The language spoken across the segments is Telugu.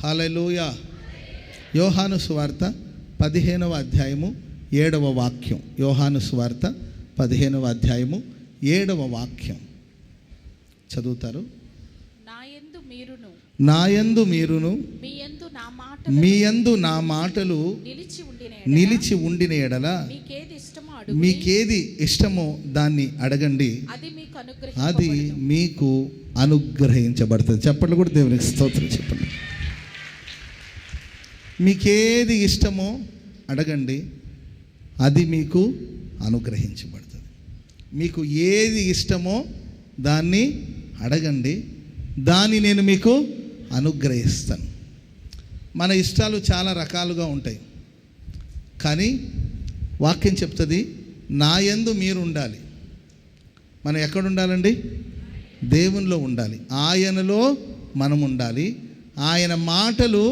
హల్లెలూయా. యోహాను సువార్త 15వ అధ్యాయము 7వ వాక్యం. యోహాను సువార్త 15వ అధ్యాయము 7వ వాక్యం చదువుతారు. నాయందు మీరును మీ యందు నా మాటలు నిలిచి ఉండిన ఎడల మీకేది ఇష్టమో దాన్ని అడగండి, అది మీకు అనుగ్రహించబడుతుంది. చెప్పండి కూడా దేవునికి స్తోత్రం చెప్పండి. మీకేది ఇష్టమో అడగండి, అది మీకు అనుగ్రహించబడుతుంది. మీకు ఏది ఇష్టమో దాన్ని అడగండి, దాన్ని నేను మీకు అనుగ్రహిస్తాను. మన ఇష్టాలు చాలా రకాలుగా ఉంటాయి, కానీ వాక్యం చెప్తుంది నా యందు మీరు ఉండాలి. మనం ఎక్కడ ఉండాలండి? దేవునిలో ఉండాలి. ఆయనలో మనం ఉండాలి. ఆయన మాటలు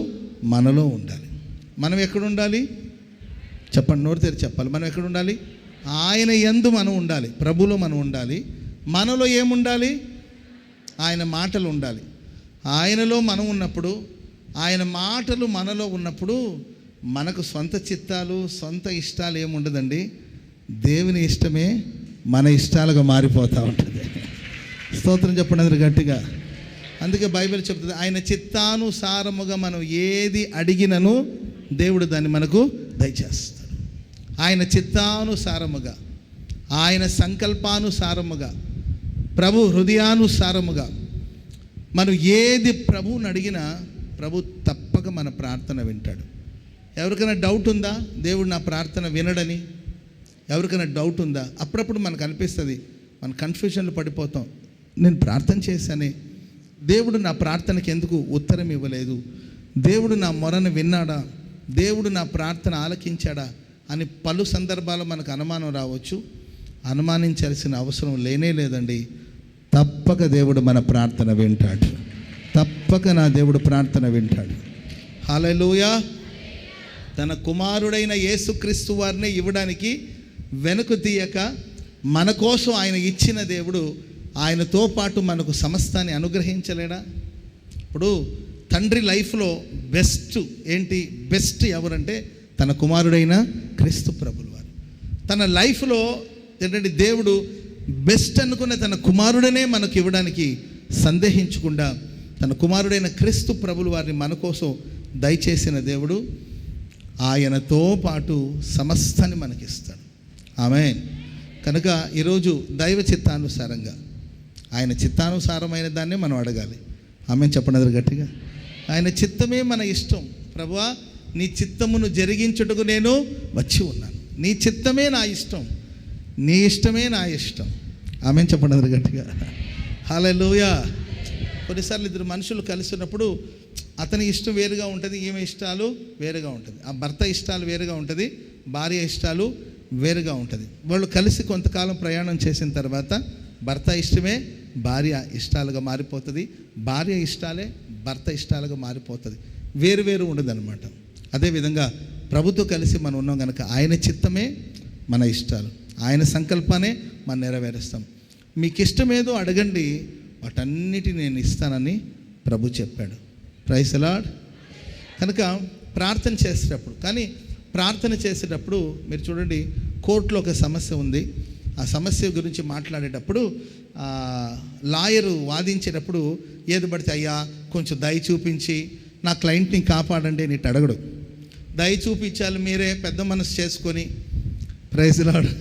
మనలో ఉండాలి. మనం ఎక్కడ ఉండాలి? చెప్పండి, నోరు తెరిచి చెప్పాలి. మనం ఎక్కడ ఉండాలి? ఆయన యందు మనం ఉండాలి. ప్రభులో మనం ఉండాలి. మనలో ఏముండాలి? ఆయన మాటలు ఉండాలి. ఆయనలో మనం ఉన్నప్పుడు, ఆయన మాటలు మనలో ఉన్నప్పుడు మనకు సొంత చిత్తాలు, సొంత ఇష్టాలు ఏముండదండి. దేవుని ఇష్టమే మన ఇష్టాలుగా మారిపోతూ ఉంటుంది. స్తోత్రం చెప్పండి అందరు గట్టిగా. అందుకే బైబిల్ చెప్తుంది, ఆయన చిత్తానుసారముగా మనం ఏది అడిగినను దేవుడు దాన్ని మనకు దయచేస్తాడు. ఆయన చిత్తానుసారముగా, ఆయన సంకల్పానుసారముగా, ప్రభు హృదయానుసారముగా మనం ఏది ప్రభువుని అడిగినా ప్రభు తప్పక మన ప్రార్థన వింటాడు. ఎవరికైనా డౌట్ ఉందా దేవుడు నా ప్రార్థన వినడని? ఎవరికైనా డౌట్ ఉందా? అప్పుడప్పుడు మనకు అనిపిస్తుంది, మన కన్ఫ్యూజన్లో పడిపోతాం. నేను ప్రార్థన చేశానే, దేవుడు నా ప్రార్థనకి ఎందుకు ఉత్తరం ఇవ్వలేదు? దేవుడు నా మొరను విన్నాడా? దేవుడు నా ప్రార్థన ఆలకించాడా అని పలు సందర్భాలు మనకు అనుమానం రావచ్చు. అనుమానించాల్సిన అవసరం లేనే లేదండి. తప్పక దేవుడు మన ప్రార్థన వింటాడు. తప్పక నా దేవుడు ప్రార్థన వింటాడు. హల్లెలూయా. తన కుమారుడైన యేసుక్రీస్తు వారిని ఇవ్వడానికి వెనుక తీయక మన కోసం ఆయన ఇచ్చిన దేవుడు ఆయనతో పాటు మనకు సమస్తాన్ని అనుగ్రహించలేడా? ఇప్పుడు తండ్రి లైఫ్లో బెస్ట్ ఏంటి? బెస్ట్ ఎవరంటే తన కుమారుడైన క్రీస్తు ప్రభులు వారు. తన లైఫ్లో ఏంటంటే దేవుడు బెస్ట్ అనుకున్న తన కుమారుడనే మనకు ఇవ్వడానికి సందేహించకుండా తన కుమారుడైన క్రీస్తు ప్రభులు వారిని మన కోసం దయచేసిన దేవుడు ఆయనతో పాటు సమస్తాన్ని మనకిస్తాడు. ఆమేన్. కనుక ఈరోజు దైవ చిత్తానుసారంగా, ఆయన చిత్తానుసారమైన దాన్నే మనం అడగాలి. ఆమేన్ చెప్పండి గట్టిగా. ఆయన చిత్తమే మన ఇష్టం. ప్రభువా, నీ చిత్తమును జరిగించుటకు నేను వచ్చి ఉన్నాను. నీ చిత్తమే నా ఇష్టం, నీ ఇష్టమే నా ఇష్టం. ఆమేన్ చెప్పండి గట్టిగా. హల్లెలూయా. కొన్నిసార్లు ఇద్దరు మనుషులు కలిసినప్పుడు అతని ఇష్టం వేరుగా ఉంటుంది, ఈమె ఇష్టాలు వేరుగా ఉంటుంది. ఆ భర్త ఇష్టాలు వేరుగా ఉంటుంది, భార్య ఇష్టాలు వేరుగా ఉంటుంది. వాళ్ళు కలిసి కొంతకాలం ప్రయాణం చేసిన తర్వాత భర్త ఇష్టమే భార్య ఇష్టాలుగా మారిపోతుంది, భార్య ఇష్టాలే భర్త ఇష్టాలుగా మారిపోతుంది. వేరు వేరు ఉండదన్నమాట. అదేవిధంగా ప్రభుతో కలిసి మనం ఉన్నాం కనుక ఆయన చిత్తమే మన ఇష్టాలు, ఆయన సంకల్పానే మనం నెరవేరుస్తాం. మీకు ఇష్టమేదో అడగండి, వాటన్నిటిని నేను ఇస్తానని ప్రభు చెప్పాడు. Praise the lord. కనుక ప్రార్థన చేసేటప్పుడు మీరు చూడండి, కోర్టులో ఒక సమస్య ఉంది. ఆ సమస్య గురించి మాట్లాడేటప్పుడు లాయరు వాదించేటప్పుడు ఏది పడితే అయ్యా కొంచెం దయ చూపించి నా క్లయింట్ని కాపాడండి అని అడగడు. దయ చూపించాలి మీరే పెద్ద మనసు చేసుకొని, ప్రైజ్ ది లార్డ్,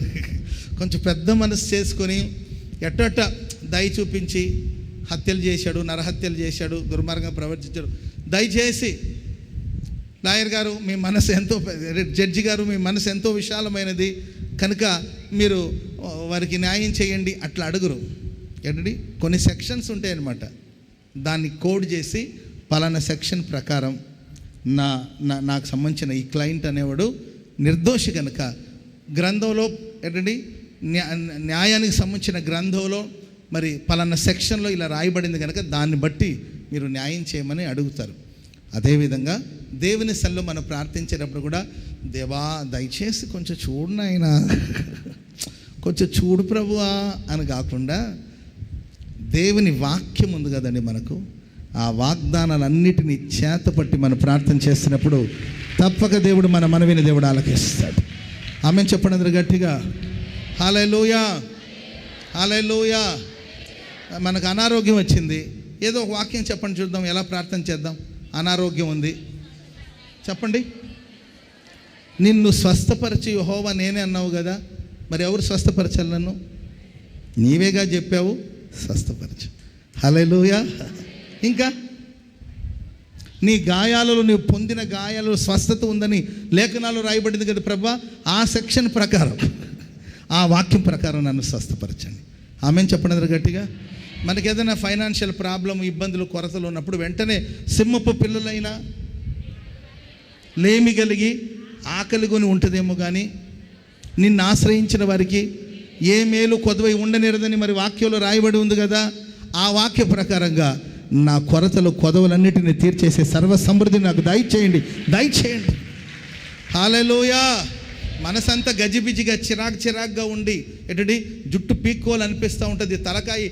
కొంచెం పెద్ద మనసు చేసుకొని ఎట్టట దయ చూపించి హత్యలు చేశాడు, నరహత్యలు చేశాడు, దుర్మార్గంగా ప్రవర్తించాడు. దయచేసి లాయర్ గారు మీ మనసు ఎంతో, జడ్జి గారు మీ మనసు ఎంతో విశాలమైనది కనుక మీరు వారికి న్యాయం చేయండి అట్లా అడుగురు. ఏంటండి, కొన్ని సెక్షన్స్ ఉంటాయన్నమాట. దాన్ని కోడ్ చేసి పలానా సెక్షన్ ప్రకారం నాకు సంబంధించిన ఈ క్లయింట్ అనేవాడు నిర్దోషి కనుక గ్రంథంలో ఏంటండి న్యాయానికి సంబంధించిన గ్రంథంలో మరి పలానా సెక్షన్లో ఇలా రాయబడింది కనుక దాన్ని బట్టి మీరు న్యాయం చేయమని అడుగుతారు. అదేవిధంగా దేవుని సన్నిధిలో మనం ప్రార్థించేటప్పుడు కూడా, దేవా దయచేసి కొంచెం చూడు నాయనా, కొంచెం చూడు ప్రభువా అని కాకుండా దేవుని వాక్యం ఉంది కదండి మనకు, ఆ వాగ్దానాలన్నిటినీ చేతపట్టి మనం ప్రార్థన చేస్తున్నప్పుడు తప్పక దేవుడు మన మనవిని దేవుడు ఆలకిస్తాడు. ఆమె చెప్పండి అందరూ గట్టిగా హల్లెలూయా, హల్లెలూయా. మనకు అనారోగ్యం వచ్చింది, ఏదో ఒక వాక్యం చెప్పండి చూద్దాం, ఎలా ప్రార్థన చేద్దాం. అనారోగ్యం ఉంది, చెప్పండి. నిన్ను స్వస్థపరిచి యెహోవా నేనే అన్నావు కదా, మరి ఎవరు స్వస్థపరచాలి నన్ను? నీవేగా చెప్పావు, స్వస్థపరచు. హల్లెలూయా. ఇంకా నీ గాయాలలో, నీవు పొందిన గాయాలలో స్వస్థత ఉందని లేఖనాలు రాయబడింది కదా ప్రభువా, ఆ సెక్షన్ ప్రకారం, ఆ వాక్యం ప్రకారం నన్ను స్వస్థపరచండి. ఆమెను చెప్పండి గట్టిగా. మనకి ఏదైనా ఫైనాన్షియల్ ప్రాబ్లం, ఇబ్బందులు, కొరతలు ఉన్నప్పుడు వెంటనే సింహపు పిల్లలైనా లేమి కలిగి ఆకలిగొని ఉంటుందేమో, కానీ నిన్ను ఆశ్రయించిన వారికి ఏ మేలు కొదవై ఉండనిరదని మరి వాక్యంలో రాయబడి ఉంది కదా. ఆ వాక్య ప్రకారంగా నా కొరతలు కొదవలన్నిటిని తీర్చేసే సర్వ సమృద్ధిని నాకు దయచేయండి, దయచేయండి. హల్లెలూయా. మనసంతా గజిబిజిగా చిరాగ్గా ఉండి ఎటడి జుట్టు పీక్కోవాలనిపిస్తూ ఉంటుంది, తలకాయ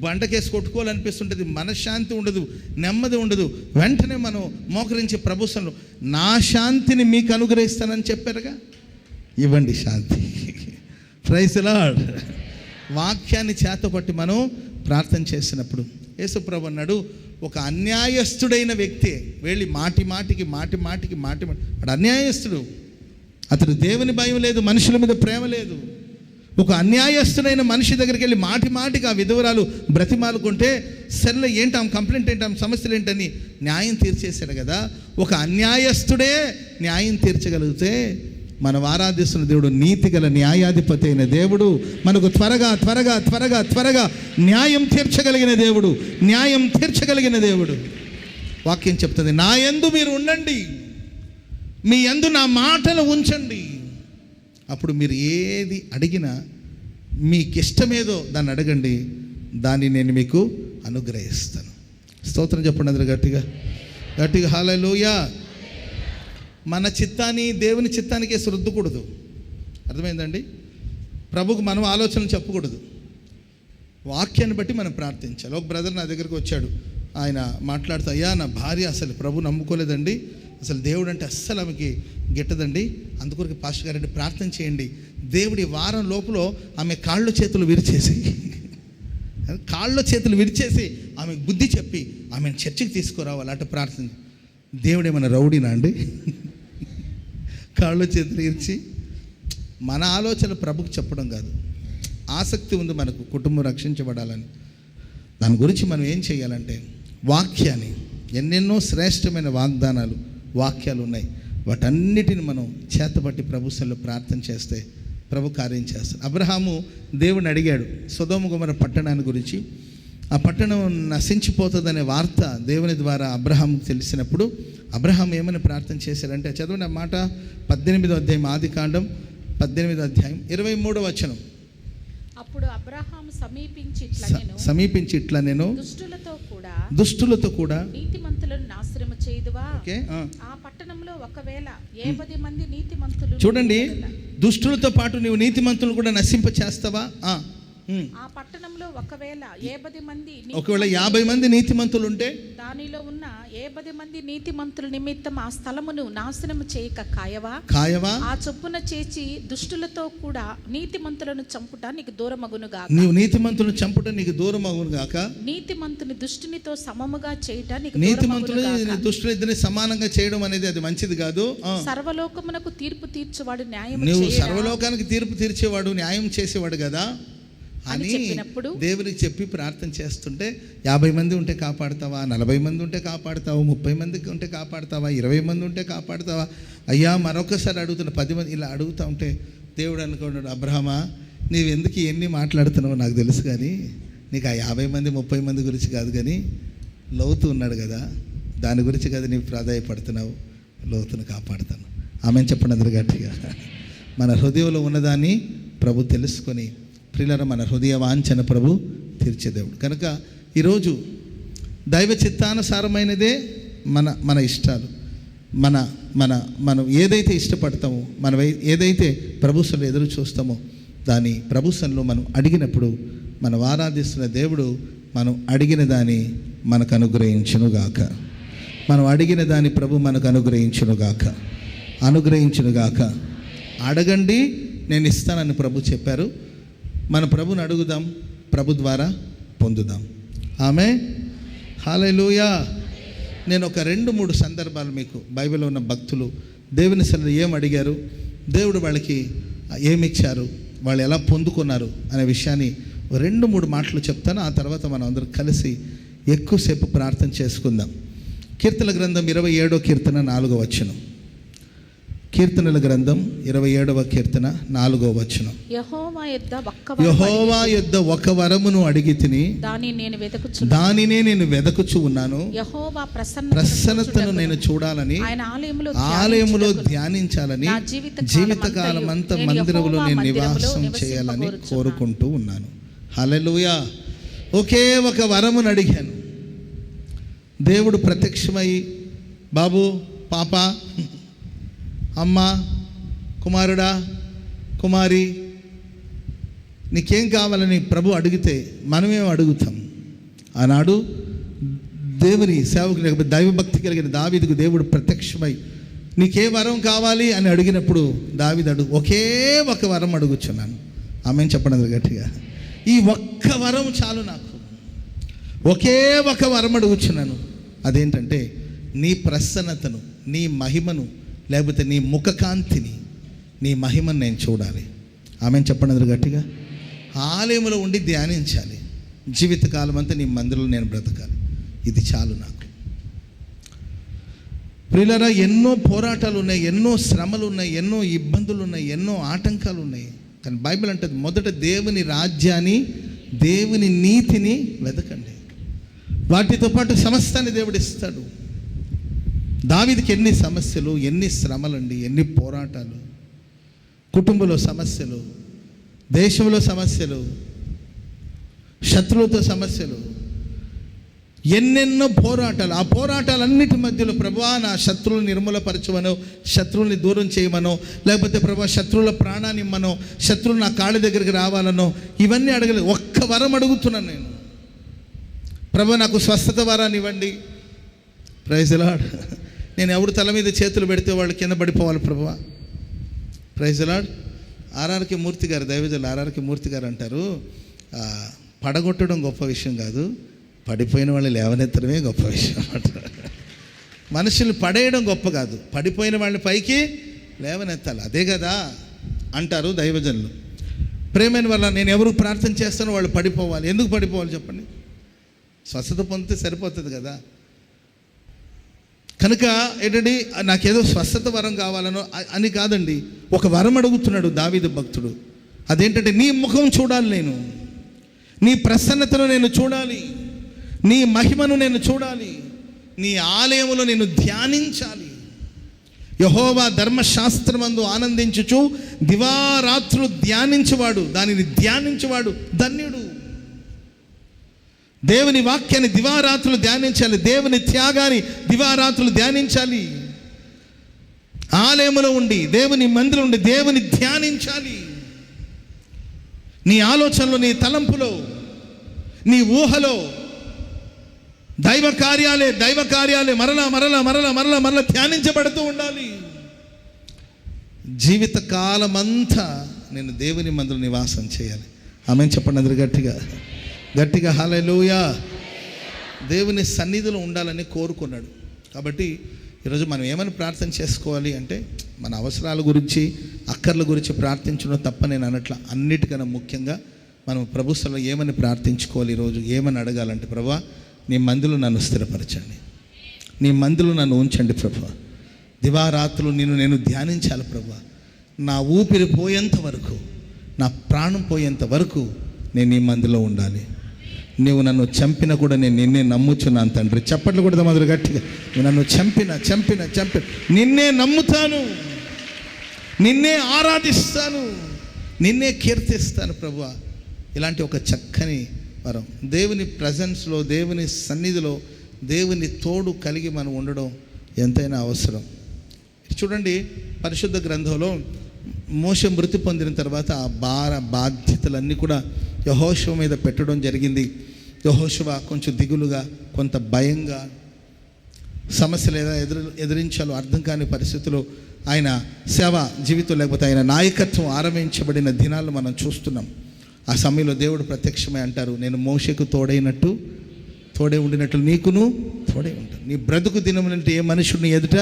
బండకేసి కొట్టుకోవాలనిపిస్తుంటుంది, మనశ్శాంతి ఉండదు, నెమ్మది ఉండదు. వెంటనే మనం మోకరించి ప్రభుత్వంలో నా శాంతిని మీకు అనుగ్రహిస్తానని చెప్పారుగా, ఇవ్వండి శాంతి. Praise the lord. వాక్యాన్ని చేతపట్టి మనం ప్రార్థన చేసినప్పుడు యేసు ప్రభు అన్నాడు, ఒక అన్యాయస్తుడైన వ్యక్తి వెళ్ళి మాటికి వాడు అన్యాయస్తుడు, అతడు దేవుని భయం లేదు, మనుషుల మీద ప్రేమ లేదు. ఒక అన్యాయస్తుడైన మనిషి దగ్గరికి వెళ్ళి మాటికి ఆ విధవరాలు బ్రతిమాలుకుంటే, సర్లే ఏంటి ఆమె కంప్లైంట్ ఏంటి, ఆమె సమస్యలు ఏంటని న్యాయం తీర్చేశాడు కదా. ఒక అన్యాయస్తుడే న్యాయం తీర్చగలిగితే మనం ఆరాధిస్తున్న దేవుడు నీతిగల న్యాయాధిపతి అయిన దేవుడు, మనకు త్వరగా న్యాయం తీర్చగలిగిన దేవుడు, న్యాయం తీర్చగలిగిన దేవుడు. వాక్యం చెప్తుంది, నా యందు మీరు ఉండండి, మీ యందు నా మాటలు ఉంచండి, అప్పుడు మీరు ఏది అడిగినా మీకు ఇష్టమేదో దాన్ని అడగండి, దాన్ని నేను మీకు అనుగ్రహిస్తాను. స్తోత్రం చెప్పండి అందరూ గట్టిగా హల్లెలూయా. మన చిత్తాన్ని దేవుని చిత్తానికే రుద్దకూడదు, అర్థమైందండి? ప్రభుకు మనం ఆలోచనలు చెప్పకూడదు, వాక్యాన్ని బట్టి మనం ప్రార్థించాలి. ఒక బ్రదర్ నా దగ్గరికి వచ్చాడు, ఆయన మాట్లాడుతూ, అయ్యా నా భార్య అసలు ప్రభు నమ్ముకోలేదండి, అసలు దేవుడు అంటే అస్సలు ఆమెకి గిట్టదండి, అందుకొరకు పాస్టర్ గారండి ప్రార్థన చేయండి, దేవుడి వారం లోపల ఆమె కాళ్ళు చేతులు విరిచేసి ఆమెకు బుద్ధి చెప్పి ఆమెను చర్చికి తీసుకురావాలి అటు ప్రార్థన. దేవుడు ఏమైనా రౌడీనా అండి? కాళ్ళు చేతులు ఇరిచి మన ఆలోచన ప్రభుకు చెప్పడం కాదు. ఆసక్తి ఉంది మనకు కుటుంబం రక్షించబడాలని, దాని గురించి మనం ఏం చేయాలంటే వాక్యాన్ని, ఎన్నెన్నో శ్రేష్టమైన వాక్యాలు ఉన్నాయి, వాటన్నిటిని మనం చేతబట్టి ప్రభుత్వంలో ప్రార్థన చేస్తే ప్రభు కార్యం చేస్తాడు. అబ్రహాము దేవుని అడిగాడు సొదొమ గొమొర్రా పట్టణాన్ని గురించి. ఆ పట్టణం నశించిపోతుందనే వార్త దేవుని ద్వారా అబ్రహాముకు తెలిసినప్పుడు అబ్రహాం ఏమని ప్రార్థన చేశాడంటే, చదవండి ఆ మాట, 18వ అధ్యాయం, ఆదికాండం 18వ అధ్యాయం 23వ వచనం. అప్పుడు అబ్రహాము సమీపించి ఇట్లా నేను దుష్టులతో కూడా నీతిమంతులను నాశనము చేయుదువా? ఆ పట్టణంలో ఒకవేళ 70 మంది నీతిమంతులు, చూడండి, దుష్టులతో పాటు నీవు నీతిమంతులను కూడా నశింప చేస్తావా? ఆ పట్టణంలో ఒకవేళ 50 మంది నీతిమంతులు ఉంటే, దానిలో ఉన్న 70 మంది నీతిమంతుల నిమిత్తం ఆ స్థలమును నాశనము చేయక కాయవా? ఆ చొప్పున చేసి దుష్టులతో కూడా నీతిమంతులను చంపుట నీకు దూరమగునుగాక. నీవు నీతిమంతులను చంపుట నీకు దూరమగునుగాక. నీతిమంతుని దుష్టునితో సమముగా చేయట నీకు నీతిమంతులు దుష్టులు ఇద్దరిని సమానంగా చేయడం అనేది అది మంచిది కాదు. సర్వలోకమునకు తీర్పు తీర్చేవాడు న్యాయం, నువ్వు సర్వలోకానికి తీర్పు తీర్చేవాడు న్యాయం చేసేవాడు కదా అని దేవునికి చెప్పి ప్రార్థన చేస్తుంటే, 50 మంది ఉంటే కాపాడుతావా, 40 మంది ఉంటే కాపాడుతావా, 30 మంది ఉంటే కాపాడుతావా, 20 మంది ఉంటే కాపాడుతావా, అయ్యా మరొకసారి అడుగుతున్నా 10 మంది, ఇలా అడుగుతూ ఉంటే దేవుడు అనుకున్నాడు, అబ్రహామా నీవు ఎందుకు ఎన్ని మాట్లాడుతున్నావో నాకు తెలుసు, కానీ నీకు ఆ 50 మంది 30 మంది గురించి కాదు, కానీ లోతు ఉన్నాడు కదా, దాని గురించి కదా నీవు ప్రాధాన్యపడుతున్నావు, లోతును కాపాడుతాను. ఆమెను చెప్పండి అందరు గట్టిగా. మన హృదయంలో ఉన్నదాన్ని ప్రభు తెలుసుకొని, ప్రియులారా, మన హృదయ వాంఛన ప్రభు తీర్చేదేవుడు కనుక ఈరోజు దైవ చిత్తానుసారమైనదే మన ఇష్టాలు, మనం ఏదైతే ఇష్టపడతామో, మనం ఏదైతే ప్రభుత్వంలో ఎదురు చూస్తామో, దాని ప్రభుత్వంలో మనం అడిగినప్పుడు మనం ఆరాధిస్తున్న దేవుడు మనం అడిగిన దాన్ని మనకు అనుగ్రహించునుగాక. మనం అడిగిన దాన్ని ప్రభు మనకు అనుగ్రహించునుగాక. అడగండి నేను ఇస్తానని ప్రభు చెప్పారు. మన ప్రభుని అడుగుదాం, ప్రభు ద్వారా పొందుదాం. ఆమెన్. హల్లెలూయా. నేను ఒక 2-3 సందర్భాలు మీకు బైబిల్లో ఉన్న భక్తులు దేవుని సన్నిధిలో ఏం అడిగారు, దేవుడు వాళ్ళకి ఏమిచ్చారు, వాళ్ళు ఎలా పొందుకున్నారు అనే విషయాన్ని 2-3 మాటలు చెప్తాను. ఆ తర్వాత మనం అందరం కలిసి ఎక్కువసేపు ప్రార్థన చేసుకుందాం. కీర్తనల గ్రంథం 27వ కీర్తన 4వ వచనం. కీర్తనల గ్రంథం 27వ కీర్తన 4వ వచనం. యెహోవా యొద్ద ఒక వరమును అడిగి తిని దానినే నేను వెదకుచు ఉన్నాను. ప్రసన్నతను నేను చూడాలని, ఆలయములో ధ్యానించాలని, జీవితకాలమంతా మందిరములో నేను నివాసం చేయాలని కోరుకుంటూ ఉన్నాను. హల్లెలూయా. ఒకే ఒక వరమును అడిగాను. దేవుడు ప్రత్యక్షమై, బాబు, పాప, అమ్మ, కుమారుడా, కుమారి, నీకేం కావాలని ప్రభు అడిగితే మనమేం అడుగుతాం? ఆనాడు దేవుని సేవకుని దైవభక్తి కలిగిన దావీదుకు దేవుడు ప్రత్యక్షమై నీకే వరం కావాలి అని అడిగినప్పుడు దావీదు ఒకే ఒక వరం అడుగుచున్నాను. ఆమె చెప్పడం గట్టిగా, ఈ ఒక్క వరం చాలు నాకు, ఒకే ఒక వరం అడుగుచున్నాను. అదేంటంటే నీ ప్రసన్నతను, నీ మహిమను, లేకపోతే నీ ముఖకాంతిని, నీ మహిమను నేను చూడాలి. ఆమె చెప్పండి గట్టిగా. ఆలయంలో ఉండి ధ్యానించాలి, జీవితకాలం అంతా నీ మందిరంలో నేను బ్రతకాలి. ఇది చాలు నాకు. ప్రియులారా, ఎన్నో పోరాటాలు ఉన్నాయి, ఎన్నో శ్రమలు ఉన్నాయి, ఎన్నో ఇబ్బందులు ఉన్నాయి, ఎన్నో ఆటంకాలు ఉన్నాయి. కానీ బైబిల్ అంటది మొదట దేవుని రాజ్యాన్ని, దేవుని నీతిని వెతకండి, వాటితో పాటు సమస్తాన్ని దేవుడు ఇస్తాడు. దావీదుకి ఎన్ని సమస్యలు, ఎన్ని శ్రమలండి, ఎన్ని పోరాటాలు, కుటుంబంలో సమస్యలు, దేశంలో సమస్యలు, శత్రువులతో సమస్యలు, ఎన్నెన్నో పోరాటాలు. ఆ పోరాటాలన్నిటి మధ్యలో ప్రభువా నా శత్రువులను నిర్మూలపరచమనో, శత్రువుల్ని దూరం చేయమనో, లేకపోతే ప్రభువా శత్రువుల ప్రాణాన్ని ఇమ్మనో, శత్రువులు నా కాళ్ళ దగ్గరికి రావాలనో, ఇవన్నీ అడగలేదు. ఒక్క వరం అడుగుతున్నాను నేను. ప్రభువా నాకు స్వస్థత వరాన్ని ఇవ్వండి. Praise the lord. నేను ఎవడు తల మీద చేతులు పెడితే వాళ్ళు కింద పడిపోవాలి ప్రభువా. Praise the lord. RRK Murthy గారు, దైవజనులు ఆర్ఆర్కే మూర్తి గారు అంటారు, పడగొట్టడం గొప్ప విషయం కాదు, పడిపోయిన వాళ్ళు లేవనెత్తడమే గొప్ప విషయం అంటారు. మనుషులు పడేయడం గొప్ప కాదు, పడిపోయిన వాళ్ళని పైకి లేవనెత్తాలి, అదే కదా అంటారు దైవజనులు. ప్రేమైన వల్ల నేను ఎవరు ప్రార్థన చేస్తానో వాళ్ళు పడిపోవాలి. ఎందుకు పడిపోవాలి చెప్పండి? స్వస్థత పొందితే సరిపోతుంది కదా. కనుక ఏంటండి, నాకేదో స్వస్థత వరం కావాలనో అని కాదండి, ఒక వరం అడుగుతున్నాడు దావీదు భక్తుడు. అదేంటంటే నీ ముఖం చూడాలి, నేను నీ ప్రసన్నతను నేను చూడాలి, నీ మహిమను నేను చూడాలి, నీ ఆలయములో నేను ధ్యానించాలి. యెహోవా ధర్మశాస్త్రమందు ఆనందించుచు దివారాత్రులు ధ్యానించువాడు, దానిని ధ్యానించువాడు ధన్యుడు. దేవుని వాక్యాన్ని దివారాత్రులు ధ్యానించాలి, దేవుని త్యాగాన్ని దివారాత్రులు ధ్యానించాలి. ఆలయములో ఉండి, దేవుని మందిరం ఉండి దేవుని ధ్యానించాలి. నీ ఆలోచనలో, నీ తలంపులో, నీ ఊహలో దైవ కార్యాలే మరలా ధ్యానించబడుతూ ఉండాలి. జీవిత కాలమంతా నేను దేవుని మందిరం నివాసం చేయాలి. ఆమెన్ చెప్పండి అందరు గట్టిగా హల్లెలూయా. దేవుని సన్నిధిలో ఉండాలని కోరుకున్నాడు. కాబట్టి ఈరోజు మనం ఏమని ప్రార్థన చేసుకోవాలి అంటే, మన అవసరాల గురించి, అక్కర్ల గురించి ప్రార్థించడం తప్ప నేను అనట్లా. అన్నిటికన్నా ముఖ్యంగా మనం ప్రభు సన్నిధిలో ఏమని ప్రార్థించుకోవాలి, ఈరోజు ఏమని అడగాలంటే, ప్రభువా నీ మందిలో నన్ను స్థిరపరచండి, నీ మందిలో నన్ను ఉంచండి ప్రభువా. దివారాత్రులు నేను ధ్యానించాలి ప్రభువా. నా ఊపిరి పోయేంత వరకు, నా ప్రాణం పోయేంత వరకు నేను నీ మందిలో ఉండాలి. నీవు నన్ను చంపినా కూడా నేను నిన్నే నమ్ముచున్నాను తండ్రి. చప్పట్లు కూడా మొదలు గట్టిగా. నువ్వు నన్ను చంపిన నిన్నే నమ్ముతాను, నిన్నే ఆరాధిస్తాను, నిన్నే కీర్తిస్తాను ప్రభువా. ఇలాంటి ఒక చక్కని వరం దేవుని ప్రజెన్స్లో, దేవుని సన్నిధిలో, దేవుని తోడు కలిగి మనం ఉండడం ఎంతైనా అవసరం. చూడండి, పరిశుద్ధ గ్రంథంలో మోషే మృతి పొందిన తర్వాత ఆ బాధ్యతలన్నీ కూడా యెహోషువ మీద పెట్టడం జరిగింది. యెహోషువ కొంచెం దిగులుగా, కొంత భయంగా, సమస్యలు ఎలా ఎదిరించాలో అర్థం కాని పరిస్థితుల్లో ఆయన సేవ జీవితం, లేకపోతే ఆయన నాయకత్వం ఆరంభించబడిన దినాలు మనం చూస్తున్నాం. ఆ సమయంలో దేవుడు ప్రత్యక్షమై అంటారు, నేను మోషేకు తోడే ఉండినట్లు నీకును తోడే ఉంటాను. నీ బ్రతుకు దినములంటే ఏ మనుషుడిని ఎదుట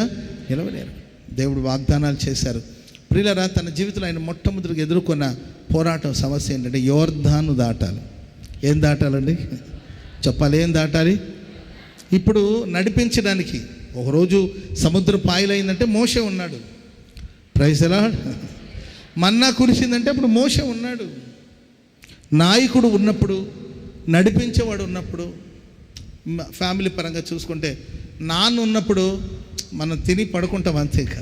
నిలవలేరు. దేవుడు వాగ్దానాలు చేశారు. ప్రియులారా, తన జీవితంలో ఆయన మొట్టమొదటిగా ఎదుర్కొన్న పోరాటం, సమస్య ఏంటంటే యోర్దాను దాటాలి. ఏం దాటాలండి? చెప్పాలి, ఏం దాటాలి? ఇప్పుడు నడిపించడానికి ఒకరోజు సముద్ర పాయలైందంటే మోషే ఉన్నాడు. Praise the Lord. మన్నా కురిసిందంటే అప్పుడు మోషే ఉన్నాడు. నాయకుడు ఉన్నప్పుడు, నడిపించేవాడు ఉన్నప్పుడు, ఫ్యామిలీ పరంగా చూసుకుంటే నాన్న ఉన్నప్పుడు మనం తిని పడుకుంటాం అంతేక.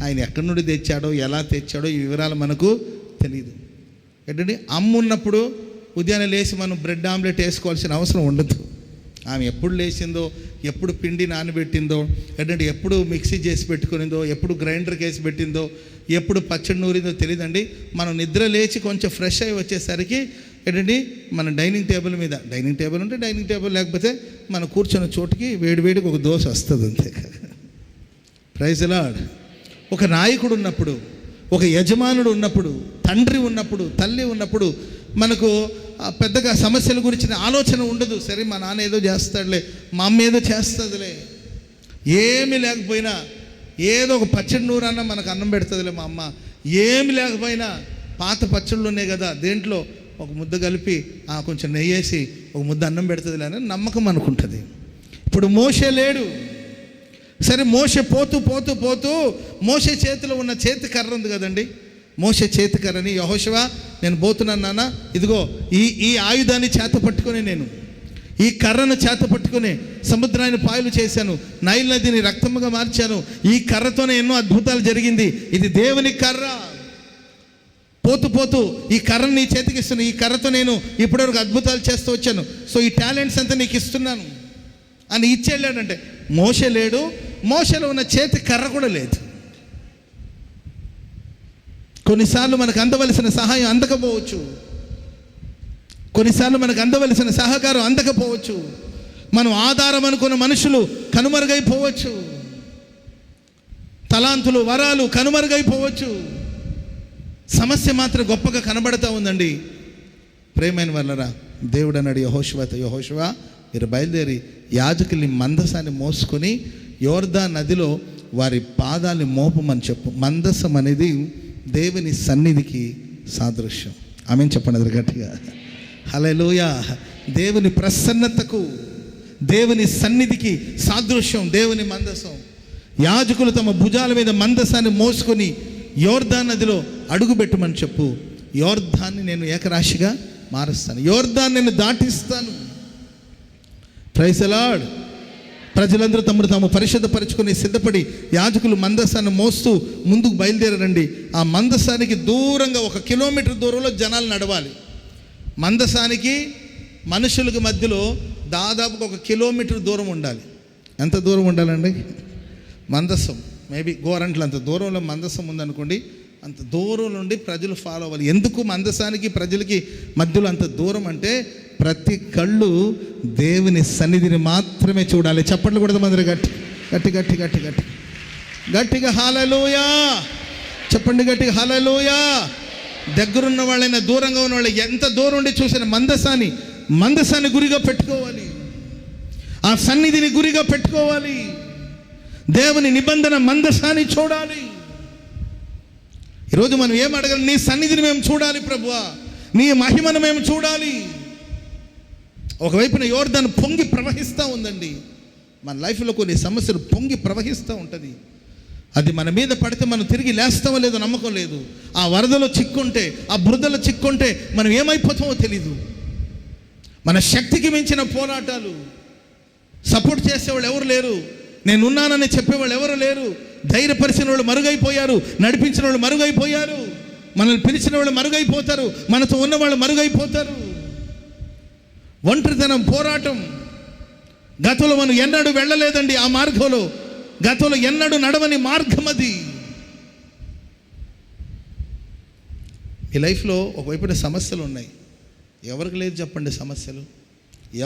ఆయన ఎక్కడి నుండి తెచ్చాడో, ఎలా తెచ్చాడో ఈ వివరాలు మనకు తెలియదు. ఏంటంటే అమ్మ ఉన్నప్పుడు ఉదయాన్నే లేచి మనం బ్రెడ్ ఆమ్లెట్ వేసుకోవాల్సిన అవసరం ఉండదు. ఆమె ఎప్పుడు లేచిందో, ఎప్పుడు పిండి నానబెట్టిందో, ఏంటంటే ఎప్పుడు మిక్సీ చేసి పెట్టుకునిందో, ఎప్పుడు గ్రైండర్కి వేసి పెట్టిందో, ఎప్పుడు పచ్చడి నూరిందో తెలియదండి. మనం నిద్ర లేచి కొంచెం ఫ్రెష్ అయ్యి వచ్చేసరికి ఏంటండి మన డైనింగ్ టేబుల్ మీద, డైనింగ్ టేబుల్ ఉంటే డైనింగ్ టేబుల్, లేకపోతే మనం కూర్చున్న చోటుకి వేడివేడికి ఒక దోశ వస్తుంది అంతే. Praise the lord. ఒక నాయకుడు ఉన్నప్పుడు, ఒక యజమానుడు ఉన్నప్పుడు, తండ్రి ఉన్నప్పుడు, తల్లి ఉన్నప్పుడు మనకు పెద్దగా సమస్యల గురించిన ఆలోచన ఉండదు. సరే మా నాన్న ఏదో చేస్తాడులే, మా అమ్మ ఏదో చేస్తుందిలే, ఏమీ లేకపోయినా ఏదో ఒక పచ్చడి నూరన్నా మనకు అన్నం పెడుతుందిలే మా అమ్మ, ఏమి లేకపోయినా పాత పచ్చళ్ళు ఉన్నాయి కదా, దేంట్లో ఒక ముద్ద కలిపి కొంచెం నెయ్యి వేసి ఒక ముద్ద అన్నం పెడుతుందిలే అని నమ్మకం అనుకుంటుంది. ఇప్పుడు మోషే లేడు. సరే, మోషే పోతూ పోతూ పోతూ మోషే చేతిలో ఉన్న చేతి కర్ర ఉంది కదండి, మోషే చేతి కర్రని, యెహోషువ నేను పోతున్నాను నాన్న, ఇదిగో ఈ ఆయుధాన్ని చేత పట్టుకొని, నేను ఈ కర్రను చేత పట్టుకొని సముద్రాన్ని పాయలు చేశాను, నైల్ నదిని రక్తముగా మార్చాను, ఈ కర్రతోనే ఎన్నో అద్భుతాలు జరిగింది, ఇది దేవుని కర్ర. పోతూ పోతూ ఈ కర్రను నీ చేతికి ఇస్తున్నాను, ఈ కర్రతో నేను ఇప్పటివరకు అద్భుతాలు చేస్తూ వచ్చాను, సో ఈ టాలెంట్స్ అంతా నీకు ఇస్తున్నాను అని ఇచ్చేళ్ళాడంటే మోషే లేడు. మోషేలో ఉన్న చేతి కర్ర కూడా లేదు. కొన్నిసార్లు మనకు అందవలసిన సహాయం అందకపోవచ్చు, కొన్నిసార్లు మనకు అందవలసిన సహకారం అందకపోవచ్చు, మనం ఆధారం అనుకున్న మనుషులు కనుమరుగైపోవచ్చు, తలాంతులు, వరాలు కనుమరుగైపోవచ్చు. సమస్య మాత్రం గొప్పగా కనబడతా ఉందండి. ప్రేమైన వాళ్ళరా, దేవుడు అన్నాడు యెహోషువతో, యెహోషువ మీరు బయలుదేరి యాజకుల్ని మందసాన్ని మోసుకొని యోర్దాను నదిలో వారి పాదాన్ని మోపమని చెప్పు. మందసం అనేది దేవుని సన్నిధికి సాదృశ్యం. ఆమేన్ చెప్పండి అది గట్టిగా. హల్లెలూయా. దేవుని ప్రసన్నతకు, దేవుని సన్నిధికి సాదృశ్యం దేవుని మందసం. యాజకులు తమ భుజాల మీద మందసాన్ని మోసుకొని యోర్దాను నదిలో అడుగుపెట్టమని చెప్పు. యోర్దాన్ని నేను ఏకరాశిగా మారుస్తాను, యోర్దాన్ని నేను దాటిస్తాను. Praise the lord. ప్రజలందరూ తమను తాము పరిశుద్ధపరచుకొని సిద్ధపడి యాజకులు మందసాన్ని మోస్తూ ముందుకు బయలుదేరండి. ఆ మందసానికి దూరంగా 1 కిలోమీటర్ దూరంలో జనాలు నడవాలి. మందసానికి మనుషులకు మధ్యలో దాదాపుగా 1 కిలోమీటర్ దూరం ఉండాలి. ఎంత దూరం ఉండాలండి? మందసం మేబీ గోరంట్ల అంత దూరంలో మందసం ఉందనుకోండి, అంత దూరం నుండి ప్రజలు ఫాలో అవ్వాలి. ఎందుకు మందసానికి ప్రజలకి మధ్యలో అంత దూరం అంటే ప్రతి కళ్ళు దేవుని సన్నిధిని మాత్రమే చూడాలి. చప్పట్లు కూడా మందరు గట్టి గట్టి గట్టి గట్టి గట్టి గట్టిగా హల్లెలూయా చెప్పండి, గట్టిగా హల్లెలూయా. దగ్గరున్న వాళ్ళైనా దూరంగా ఉన్న వాళ్ళు ఎంత దూరం ఉండి చూసిన మందసాన్ని గురిగా పెట్టుకోవాలి, ఆ సన్నిధిని గురిగా పెట్టుకోవాలి. దేవుని నిబంధన మందసాన్ని చూడాలి. ఈరోజు మనం ఏం అడగాలి? నీ సన్నిధిని మేము చూడాలి ప్రభువా, నీ మహిమను మేము చూడాలి. ఒకవైపున యోర్దాను పొంగి ప్రవహిస్తూ ఉందండి. మన లైఫ్లో కొన్ని సమస్యలు పొంగి ప్రవహిస్తూ ఉంటుంది. అది మన మీద పడితే మనం తిరిగి లేస్తామో లేదో నమ్మకం లేదు. ఆ వరదలో చిక్కుంటే, ఆ బురదలో చిక్కుంటే మనం ఏమైపోతామో తెలీదు. మన శక్తికి మించిన పోరాటాలు, సపోర్ట్ చేసేవాళ్ళు ఎవరు లేరు, నేనున్నానని చెప్పేవాళ్ళు ఎవరు లేరు. ధైర్యపరిచిన వాళ్ళు మరుగైపోయారు, నడిపించిన వాళ్ళు మరుగైపోయారు, మనల్ని పిలిచిన వాళ్ళు మరుగైపోతారు, మనతో ఉన్న వాళ్ళు మరుగైపోతారు. ఒంటరితనం, పోరాటం. గతంలో మనం ఎన్నడూ వెళ్ళలేదండి ఆ మార్గంలో, గతంలో ఎన్నడూ నడవని మార్గం అది. ఈ లైఫ్లో ఒకవైపున సమస్యలు ఉన్నాయి. ఎవరికి లేదు చెప్పండి సమస్యలు?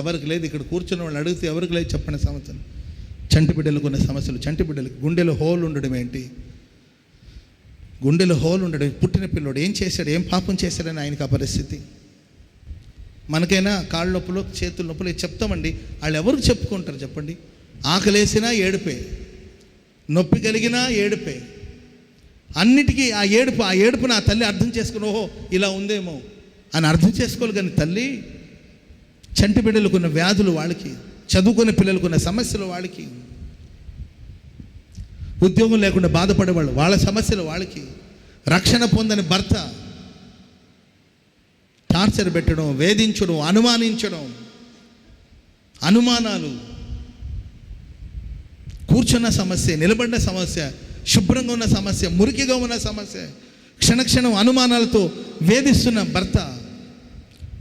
ఎవరికి లేదు. ఇక్కడ కూర్చున్న వాళ్ళు అడిగితే ఎవరికి లేదు చెప్పండి సమస్యలు. చంటి బిడ్డలకు ఉన్న సమస్యలు. చంటి బిడ్డలకు గుండెలో హోల్ ఉండడం ఏంటి? గుండెలో హోల్ ఉండడం. పుట్టిన పిల్లోడు ఏం చేశాడు, ఏం పాపం చేశాడని ఆయనకు ఆ పరిస్థితి. మనకైనా కాళ్ళ నొప్పులు, చేతుల నొప్పులు చెప్తామండి. వాళ్ళు ఎవరికి చెప్పుకుంటారు చెప్పండి? ఆకలేసినా ఏడుపే, నొప్పి కలిగినా ఏడుపే, అన్నిటికీ ఆ ఏడుపును ఆ తల్లి అర్థం చేసుకుని ఓహో ఇలా ఉందేమో అని అర్థం చేసుకోవాలి. కానీ తల్లి చంటి బిడ్డలకున్న వ్యాధులు వాళ్ళకి, చదువుకునే పిల్లలకున్న సమస్యలు వాళ్ళకి, ఉద్యోగం లేకుండా బాధపడేవాళ్ళు వాళ్ళ సమస్యలు వాళ్ళకి, రక్షణ పొందని భర్త టార్చర్ పెట్టడం, వేధించడం, అనుమానించడం, అనుమానాలు, కూర్చున్న సమస్య, నిలబడిన సమస్య, శుభ్రంగా ఉన్న సమస్య, మురికిగా ఉన్న సమస్య, క్షణక్షణం అనుమానాలతో వేధిస్తున్న భర్త.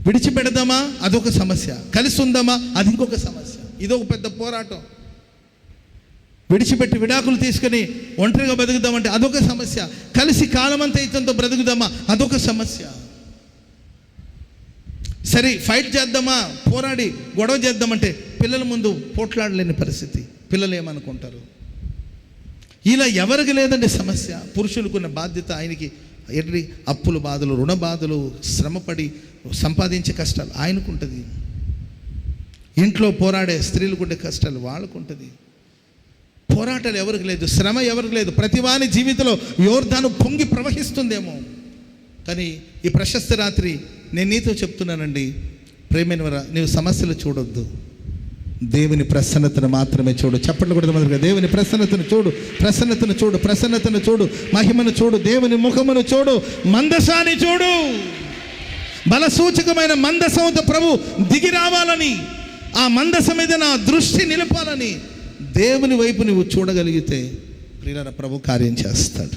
విడిచిపెడదామా అదొక సమస్య, కలిసి ఉందామా అది ఇంకొక సమస్య. ఇదొక పెద్ద పోరాటం. విడిచిపెట్టి విడాకులు తీసుకుని ఒంటరిగా బతుకుదామంటే అదొక సమస్య. కలిసి కాలమంతా ఇతంతో బ్రతుకుదామా అదొక సమస్య. సరే ఫైట్ చేద్దామా, పోరాడి గొడవ చేద్దామంటే పిల్లల ముందు పోట్లాడలేని పరిస్థితి. పిల్లలు ఏమనుకుంటారు? ఇలా ఎవరికి లేదండి సమస్య. పురుషులకున్న బాధ్యత ఆయనకి ఎట్టి అప్పుల బాధలు, రుణ బాధలు, శ్రమపడి సంపాదించే కష్టాలు ఆయనకుంటుంది. ఇంట్లో పోరాడే స్త్రీలకుండే కష్టాలు వాళ్ళకుంటుంది. పోరాటాలు ఎవరికి లేదు, శ్రమ ఎవరికి లేదు. ప్రతివాని జీవితంలో యోర్దాను పొంగి ప్రవహిస్తుందేమో. కానీ ఈ ప్రశస్త రాత్రి నేను నీతో చెప్తున్నానండి, ప్రేమైనవరా, నీవు సమస్యలు చూడొద్దు, దేవుని ప్రసన్నతను మాత్రమే చూడు. చప్పట్లు కూడా మొదలుగా దేవుని ప్రసన్నతను చూడు, ప్రసన్నతను చూడు, ప్రసన్నతను చూడు, మహిమను చూడు, దేవుని ముఖమును చూడు, మందసాన్ని చూడు. బలసూచకమైన మందసంతో ప్రభు దిగి రావాలని, ఆ మందసం మీద నా దృష్టి నిలపాలని దేవుని వైపు నువ్వు చూడగలిగితే ప్రియులారా ప్రభు కార్యం చేస్తాడు.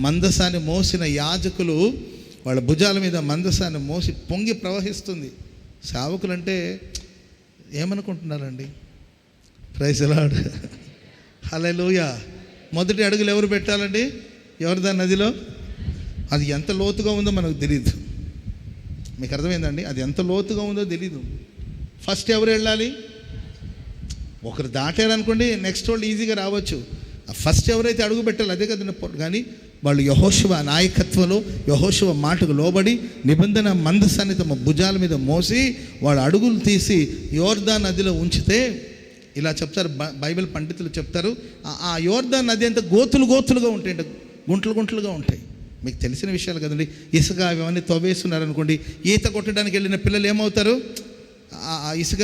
మందసాన్ని మోసిన యాజకులు వాళ్ళ భుజాల మీద మందసాన్ని మోసి పొంగి ప్రవహిస్తుంది. సేవకులు అంటే ఏమనుకుంటున్నారండి? ప్రైజ్ ది లార్డ్, హల్లెలూయా. మొదటి అడుగులు ఎవరు పెట్టాలండి? యోర్దాను నదిలో. అది ఎంత లోతుగా ఉందో మనకు తెలీదు. మీకు అర్థమైందండి? అది ఎంత లోతుగా ఉందో తెలీదు. ఫస్ట్ ఎవరు వెళ్ళాలి? ఒకరు దాటారనుకోండి, నెక్స్ట్ వాళ్ళు ఈజీగా రావచ్చు. ఫస్ట్ ఎవరైతే అడుగు పెట్టాలి అదే కదా. కానీ వాళ్ళు యెహోషువ నాయకత్వంలో, యెహోషువ మాటకు లోబడి నిబంధన మందసాన్ని తమ భుజాల మీద మోసి వాళ్ళ అడుగులు తీసి యోర్దాను నదిలో ఉంచితే, ఇలా చెప్తారు బైబిల్ పండితులు చెప్తారు, ఆ యోర్దాను నది అంతా గోతులుగా ఉంటాయి, గుంటలుగా ఉంటాయి. మీకు తెలిసిన విషయాలు కదండి. ఇసుక అవన్నీ తవ్వేస్తున్నారనుకోండి, ఈత కొట్టడానికి వెళ్ళిన పిల్లలు ఏమవుతారు? ఆ ఇసుక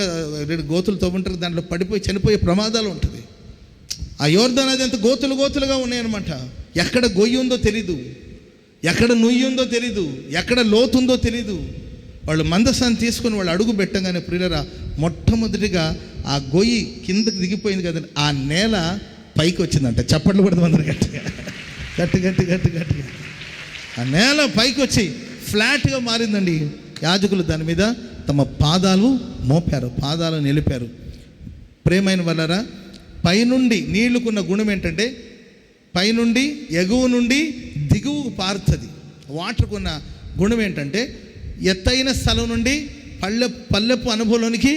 గోతులు తవ్వుంటారు, దాంట్లో పడిపోయి చనిపోయే ప్రమాదాలు ఉంటుంది. ఆ యోర్దాను నది అంత గోతులుగా ఉన్నాయన్నమాట. ఎక్కడ గొయ్యి ఉందో తెలీదు, ఎక్కడ నుయ్యి ఉందో తెలీదు, ఎక్కడ లోతుందో తెలీదు. వాళ్ళు మందసాన్ని తీసుకుని వాళ్ళు అడుగు పెట్టగానే ప్రియులరా, మొట్టమొదటిగా ఆ గొయ్యి కిందకి దిగిపోయింది కదండి, ఆ నేల పైకి వచ్చిందంట. చప్పట్లు కూడా అందరు గట్టిగా ఆ నేల పైకి వచ్చి ఫ్లాట్గా మారిందండి. యాజకులు దాని మీద తమ పాదాలు మోపారు, పాదాలు నిలిపారు. ప్రేమైన వాళ్ళరా, పైనుండి నీళ్లుకున్న గుణం ఏంటంటే పైనుండి ఎగువ నుండి దిగువకు పారుతుంది. వాటర్కున్న గుణం ఏంటంటే ఎత్తైన స్థలం నుండి పల్లెపు అనుభవంలోనికి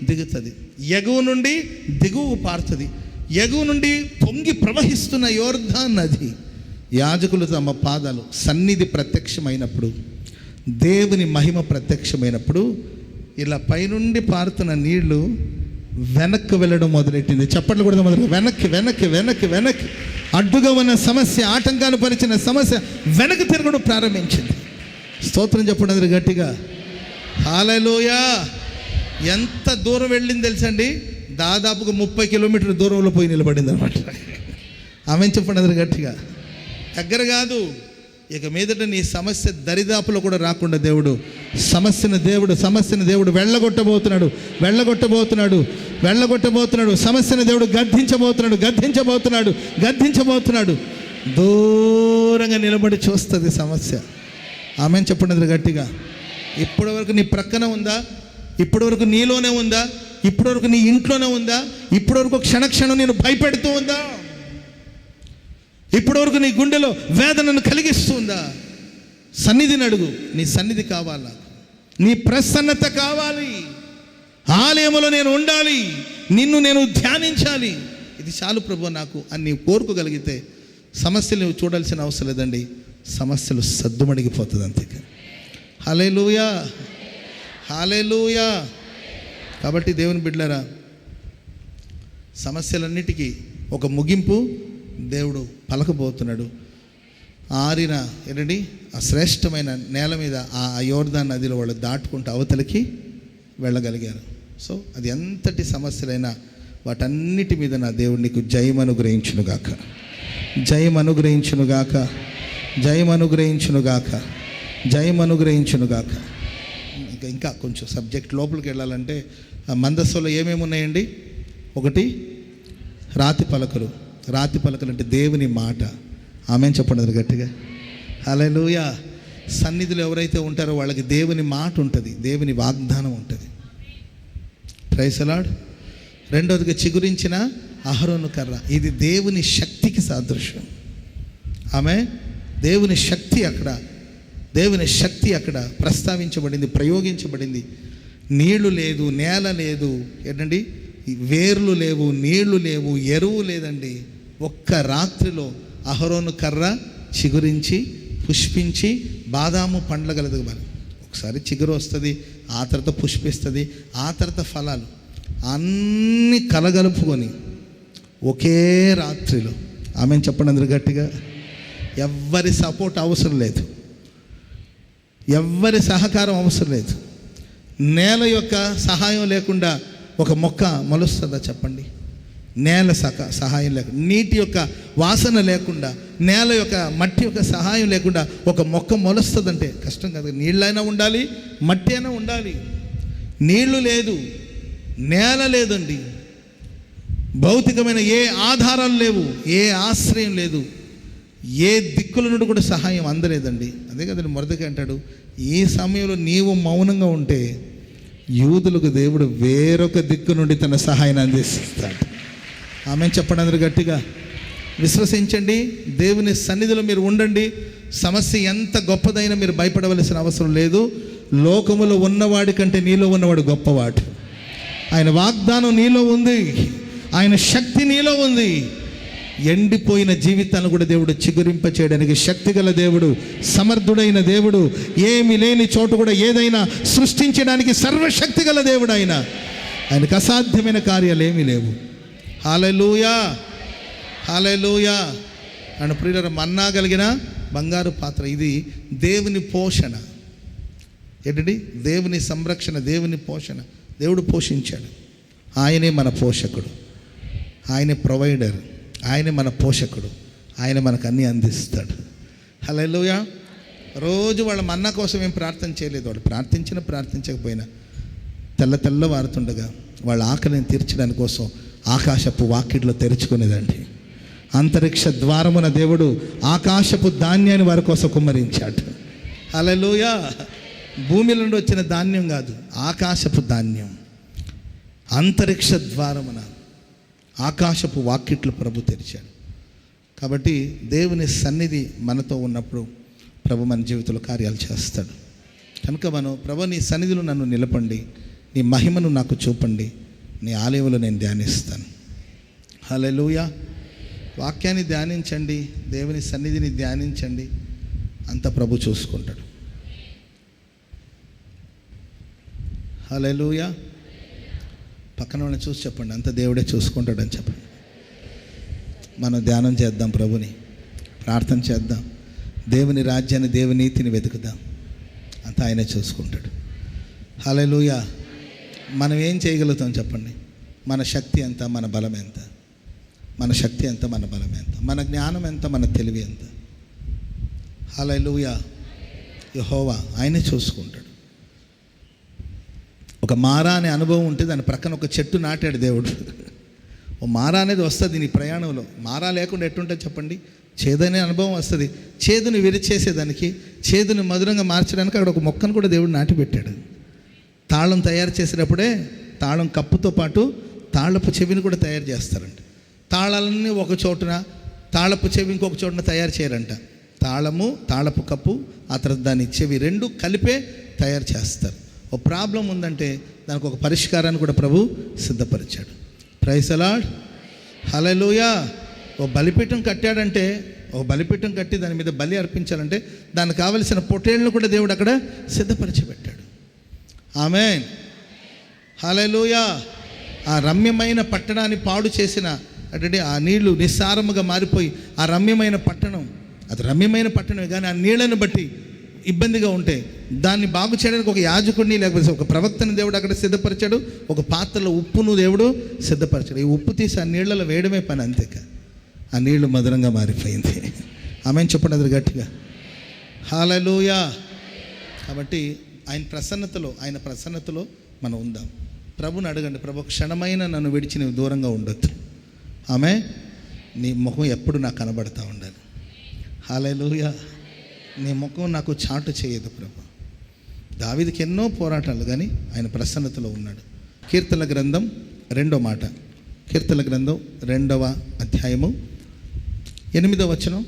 దిగుతుంది. ఎగువ నుండి దిగువకు పారుతుంది. ఎగువ నుండి పొంగి ప్రవహిస్తున్న యోర్దాను నది. యాజకులు తమ పాదాలు, సన్నిధి ప్రత్యక్షమైనప్పుడు, దేవుని మహిమ ప్రత్యక్షమైనప్పుడు ఇలా పైనుండి పారుతున్న నీళ్లు వెనక్కి వెళ్ళడం మొదలెట్టింది. చప్పట్లు కూడా మొదలు వెనక్కి అడ్డుగా ఉన్న సమస్య, ఆటంకాన్ని పరిచిన సమస్య వెనక్కి తిరగడం ప్రారంభించింది. స్తోత్రం చెప్పండి గట్టిగా, హల్లెలూయా. ఎంత దూరం వెళ్ళింది తెలుసండి? దాదాపుగా 30 కిలోమీటర్ల దూరంలో పోయి నిలబడింది అనమాట. ఆమె చెప్పండి గట్టిగా. దగ్గర కాదు, ఇక మీదట నీ సమస్య దరిదాపులో కూడా రాకుండా దేవుడు సమస్యను దేవుడు వెళ్ళగొట్టబోతున్నాడు. సమస్యను దేవుడు గద్దించబోతున్నాడు. దూరంగా నిలబడి చూస్తుంది సమస్య. ఆమెను చెప్పండి గట్టిగా. ఇప్పటివరకు నీ ప్రక్కన ఉందా? ఇప్పటివరకు నీలోనే ఉందా? ఇప్పటివరకు నీ ఇంట్లోనే ఉందా? ఇప్పటివరకు క్షణక్షణం నేను భయపెడుతూ ఉందా? ఇప్పటివరకు నీ గుండెలో వేదనను కలిగిస్తుందా? సన్నిధిని అడుగు. నీ సన్నిధి కావాలా? నీ ప్రసన్నత కావాలి. ఆలయంలో నేను ఉండాలి, నిన్ను నేను ధ్యానించాలి, ఇది చాలు ప్రభు నాకు అని నీవు కోరుకోగలిగితే సమస్యలు చూడాల్సిన అవసరం లేదండి, సమస్యలు సద్దుమణిగిపోతుంది అంతే. హల్లెలూయా, హల్లెలూయా. కాబట్టి దేవుని బిడ్డలారా, సమస్యలన్నిటికీ ఒక ముగింపు దేవుడు పలకబోతున్నాడు. ఆరిన ఏంటండి ఆ శ్రేష్టమైన నేల మీద ఆ యోర్దాను నదిలో వాళ్ళు దాటుకుంటూ అవతలికి వెళ్ళగలిగారు. సో అది ఎంతటి సమస్యలైనా వాటన్నిటి మీద నా దేవుడు నీకు జయం అనుగ్రహించునుగాక, జయం అనుగ్రహించునుగాక, జయం అనుగ్రహించునుగాక, జయం అనుగ్రహించునుగాక. ఇంకా కొంచెం సబ్జెక్ట్ లోపలికి వెళ్ళాలంటే మందస్సులో ఏమేమి ఉన్నాయండి? ఒకటి రాతి పలకలు. రాతి పలకలు అంటే దేవుని మాట. ఆమేన్ చెప్పండి గట్టిగా. హల్లెలూయా. సన్నిధిలో ఎవరైతే ఉంటారో వాళ్ళకి దేవుని మాట ఉంటుంది, దేవుని వాగ్దానం ఉంటుంది. Praise the lord. రెండవదిగా చిగురించిన అహరోను కర్ర, ఇది దేవుని శక్తికి సాదృశ్యం. ఆమె దేవుని శక్తి అక్కడ, దేవుని శక్తి అక్కడ ప్రస్తావించబడింది, ప్రయోగించబడింది. నీళ్లు లేదు, నేల లేదు, ఏంటండి వేర్లు లేవు, నీళ్లు లేవు, ఎరువు లేదండి. ఒక్క రాత్రిలో అహరోను కర్ర చిగురించి పుష్పించి బాదాము పండ్ల కలదు. మరి ఒకసారి చిగురు వస్తుంది, ఆ తర్వాత పుష్పిస్తుంది, ఆ తర్వాత ఫలాలు అన్నీ కలగలుపుకొని ఒకే రాత్రిలో. ఆమె చెప్పండి అందరు గట్టిగా. ఎవ్వరి సపోర్ట్ అవసరం లేదు, ఎవ్వరి సహకారం అవసరం లేదు. నేల యొక్క సహాయం లేకుండా ఒక మొక్క మొలుస్తుందా చెప్పండి? నేల సహాయం లేకుండా, నీటి యొక్క వాసన లేకుండా, నేల యొక్క మట్టి యొక్క సహాయం లేకుండా ఒక మొక్క మొలుస్తుందంటే కష్టం కదా. నీళ్ళైనా ఉండాలి, మట్టి అయినా ఉండాలి. నీళ్లు లేదు, నేల లేదండి, భౌతికమైన ఏ ఆధారాలు లేవు, ఏ ఆశ్రయం లేదు, ఏ దిక్కుల నుండి కూడా సహాయం అందలేదండి. అదే కదండి మొదటిగా అంటాడు, ఈ సమయంలో నీవు మౌనంగా ఉంటే యూదులకు దేవుడు వేరొక దిక్కు నుండి తన సహాయాన్ని అందిస్తాడు. ఆమె చెప్పండి అందరూ గట్టిగా. విశ్వసించండి, దేవుని సన్నిధిలో మీరు ఉండండి. సమస్య ఎంత గొప్పదైనా మీరు భయపడవలసిన అవసరం లేదు. లోకములో ఉన్నవాడి కంటే నీలో ఉన్నవాడు గొప్పవాడు. ఆయన వాగ్దానం నీలో ఉంది, ఆయన శక్తి నీలో ఉంది. ఎండిపోయిన జీవితాలను కూడా దేవుడు చిగురింప చేయడానికి శక్తిగల దేవుడు, సమర్థుడైన దేవుడు, ఏమి లేని చోటు కూడా ఏదైనా సృష్టించడానికి సర్వశక్తి గల దేవుడు ఆయన. ఆయనకు అసాధ్యమైన కార్యాలు ఏమీ లేవు. హల్లెలూయా, హల్లెలూయా. అండ్ ప్రియులారా, మన్నా కలిగిన బంగారు పాత్ర, ఇది దేవుని పోషణ. ఏంటండి? దేవుని సంరక్షణ, దేవుని పోషణ. దేవుడు పోషించాడు. ఆయనే మన పోషకుడు, ఆయనే ప్రొవైడర్, ఆయనే మన పోషకుడు, ఆయన మనకు అన్నీ అందిస్తాడు. హల్లెలూయా. రోజు వాళ్ళ మన్నా కోసం ఏం ప్రార్థన చేయలేదు. వాళ్ళు ప్రార్థించకపోయినా తెల్లవారుతుండగా వాళ్ళ ఆకలిని తీర్చడానికి కోసం ఆకాశపు వాకిట్లో తెరుచుకునేదండి. అంతరిక్ష ద్వారమున దేవుడు ఆకాశపు ధాన్యాన్ని వారి కోసం కుమ్మరించాడు. హల్లెలూయా. భూమి నుండి వచ్చిన ధాన్యం కాదు, ఆకాశపు ధాన్యం. అంతరిక్ష ద్వారమున ఆకాశపు వాకిట్లు ప్రభు తెరిచాడు. కాబట్టి దేవుని సన్నిధి మనతో ఉన్నప్పుడు ప్రభు మన జీవితంలో కార్యాలు చేస్తాడు. కనుక మనం, ప్రభు నీ సన్నిధిలో నన్ను నిలపండి, నీ మహిమను నాకు చూపండి, నీ ఆలయంలో నేను ధ్యానిస్తాను. హల్లెలూయా. వాక్యాన్ని ధ్యానించండి, దేవుని సన్నిధిని ధ్యానించండి, అంత ప్రభు చూసుకుంటాడు. హల్లెలూయా. పక్కన వాళ్ళని చూసి చెప్పండి, అంత దేవుడే చూసుకుంటాడని చెప్పండి. మనం ధ్యానం చేద్దాం, ప్రభుని ప్రార్థన చేద్దాం, దేవుని రాజ్యాన్ని, దేవుని నీతిని వెతుకుదాం, అంత ఆయనే చూసుకుంటాడు. హల్లెలూయా. మనం ఏం చేయగలుగుతాం చెప్పండి? మన శక్తి ఎంత, మన బలం ఎంత? మన శక్తి ఎంత, మన బలం ఎంత? మన జ్ఞానం ఎంత, మన తెలివి ఎంత? హల్లెలూయా. యెహోవా ఆయనే చూసుకుంటాడు. ఒక మారా అనే అనుభవం ఉంటే దాని ప్రక్కన ఒక చెట్టు నాటాడు దేవుడు. ఓ మారా అనేది వస్తుంది నీ ప్రయాణంలో. మారా లేకుండా ఎట్టుంటుంది చెప్పండి? చేదనే అనుభవం వస్తుంది. చేదుని విరిచేసేదానికి, చేదుని మధురంగా మార్చడానికి అక్కడ ఒక మొక్కను కూడా దేవుడు నాటిపెట్టాడు. తాళం తయారు చేసేటప్పుడే తాళం కప్పుతో పాటు తాళపు చెవిని కూడా తయారు చేస్తారంట. తాళాలన్నీ ఒక చోటున, తాళపు చెవి ఇంకొక చోటున తయారు చేయరంట. తాళము, తాళపు కప్పు, ఆ తర్వాత దాని చెవి రెండు కలిపే తయారు చేస్తారు. ఒక ప్రాబ్లం ఉందంటే దానికి ఒక పరిష్కారాన్ని కూడా ప్రభు సిద్ధపరిచాడు. ప్రైజ్ ది లార్డ్, హల్లెలూయా. ఒక బలిపీఠం కట్టాడంటే, ఒక బలిపీఠం కట్టి దాని మీద బలి అర్పించాలంటే దానికి కావలసిన పొట్టేళ్ళను కూడా దేవుడు అక్కడ సిద్ధపరిచి పెట్టాడు. ఆమేన్, హల్లెలూయా. ఆ రమ్యమైన పట్టణాన్ని పాడు చేసిన అంటే ఆ నీళ్లు నిస్సారముగా మారిపోయి ఆ రమ్యమైన పట్టణం, అది రమ్యమైన పట్టణమే కానీ ఆ నీళ్లను బట్టి ఇబ్బందిగా ఉంటే దాన్ని బాగు చేయడానికి ఒక యాజకుడిని లేకపోతే ఒక ప్రవక్తని దేవుడు అక్కడ సిద్ధపరిచాడు. ఒక పాత్రలో ఉప్పును దేవుడు సిద్ధపరిచాడు. ఈ ఉప్పు తీసి ఆ నీళ్లలో వేయడమే పని, అంతేక ఆ నీళ్లు మధురంగా మారిపోయింది. ఆమేన్ చెప్పండి అది గట్టిగా, హల్లెలూయా. కాబట్టి ఆయన ప్రసన్నతలో మనం ఉందాం. ప్రభుని అడగండి, ప్రభు క్షణమైన నన్ను విడిచి నువ్వు దూరంగా ఉండొద్దు. ఆమె నీ ముఖం ఎప్పుడు నాకు కనబడతా ఉండాలి. హల్లెలూయా. నీ ముఖం నాకు చాటు చేయదు ప్రభు. దావీదుకి ఎన్నో పోరాటాలు కానీ ఆయన ప్రసన్నతలో ఉన్నాడు. కీర్తనల గ్రంథం 2వ మాట, కీర్తనల గ్రంథం 2వ అధ్యాయము 8వ వచనం.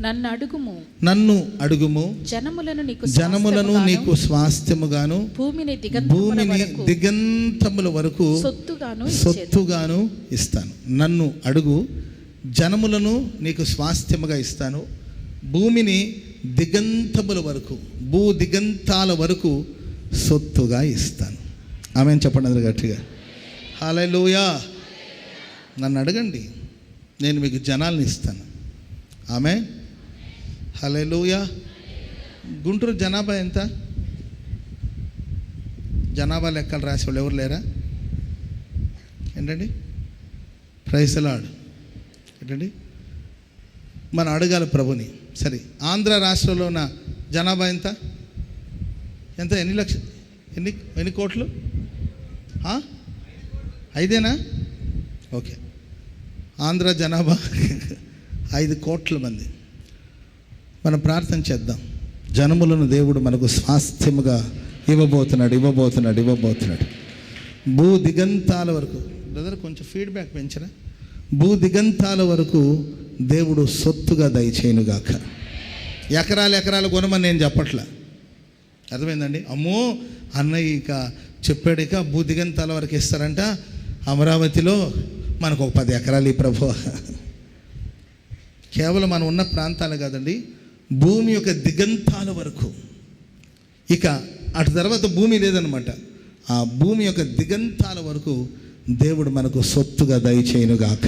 నన్ను అడుగుము, జనములను నీకు స్వాస్థ్యముగాను భూమిని దిగంతముల వరకు సొత్తుగాను ఇస్తాను. నన్ను అడుగు, జనములను నీకు స్వాస్థ్యముగా ఇస్తాను, భూమిని దిగంతముల వరకు, భూ దిగంతాల వరకు సొత్తుగా ఇస్తాను. ఆమేన్ చెప్పండి అందరూ గట్టిగా, హల్లెలూయా. నన్ను అడగండి, నేను మీకు జనాల్ని ఇస్తాను. ఆమేన్, హల్లెలూయా. గుంటూరు జనాభా ఎంత? జనాభా లెక్కలు రాసేవాళ్ళు ఎవరు లేరా? ఏంటండి? Praise the lord. ఏంటండి? మనం అడగాలి ప్రభుని. సరే, ఆంధ్ర రాష్ట్రంలో ఉన్న జనాభా ఎంత? ఎన్ని లక్షలు, ఎన్ని కోట్లు? 5 ఓకే. ఆంధ్ర జనాభా 5 కోట్ల మంది. మనం ప్రార్థన చేద్దాం. జనములను దేవుడు మనకు స్వాస్థ్యముగా ఇవ్వబోతున్నాడు. భూ దిగంతాల వరకు. బ్రదర్ కొంచెం ఫీడ్బ్యాక్ పెంచరా? భూ దిగంతాల వరకు దేవుడు సొత్తుగా దయచేయునుగాక. ఎకరాలు కొనమని నేను చెప్పట్లా, అర్థమైందండి? అమ్మో అన్నయ్య ఇక చెప్పాడు, ఇక భూ దిగంతాల వరకు ఇస్తారంట అమరావతిలో, మనకు ఒక 10 ఎకరాలు ఈ ప్రభు. కేవలం మనం ఉన్న ప్రాంతాలు కాదండి, భూమి యొక్క దిగంతాల వరకు. ఇక అటు తర్వాత భూమి లేదనమాట. ఆ భూమి యొక్క దిగంతాల వరకు దేవుడు మనకు సొత్తుగా దయచేయునుగాక.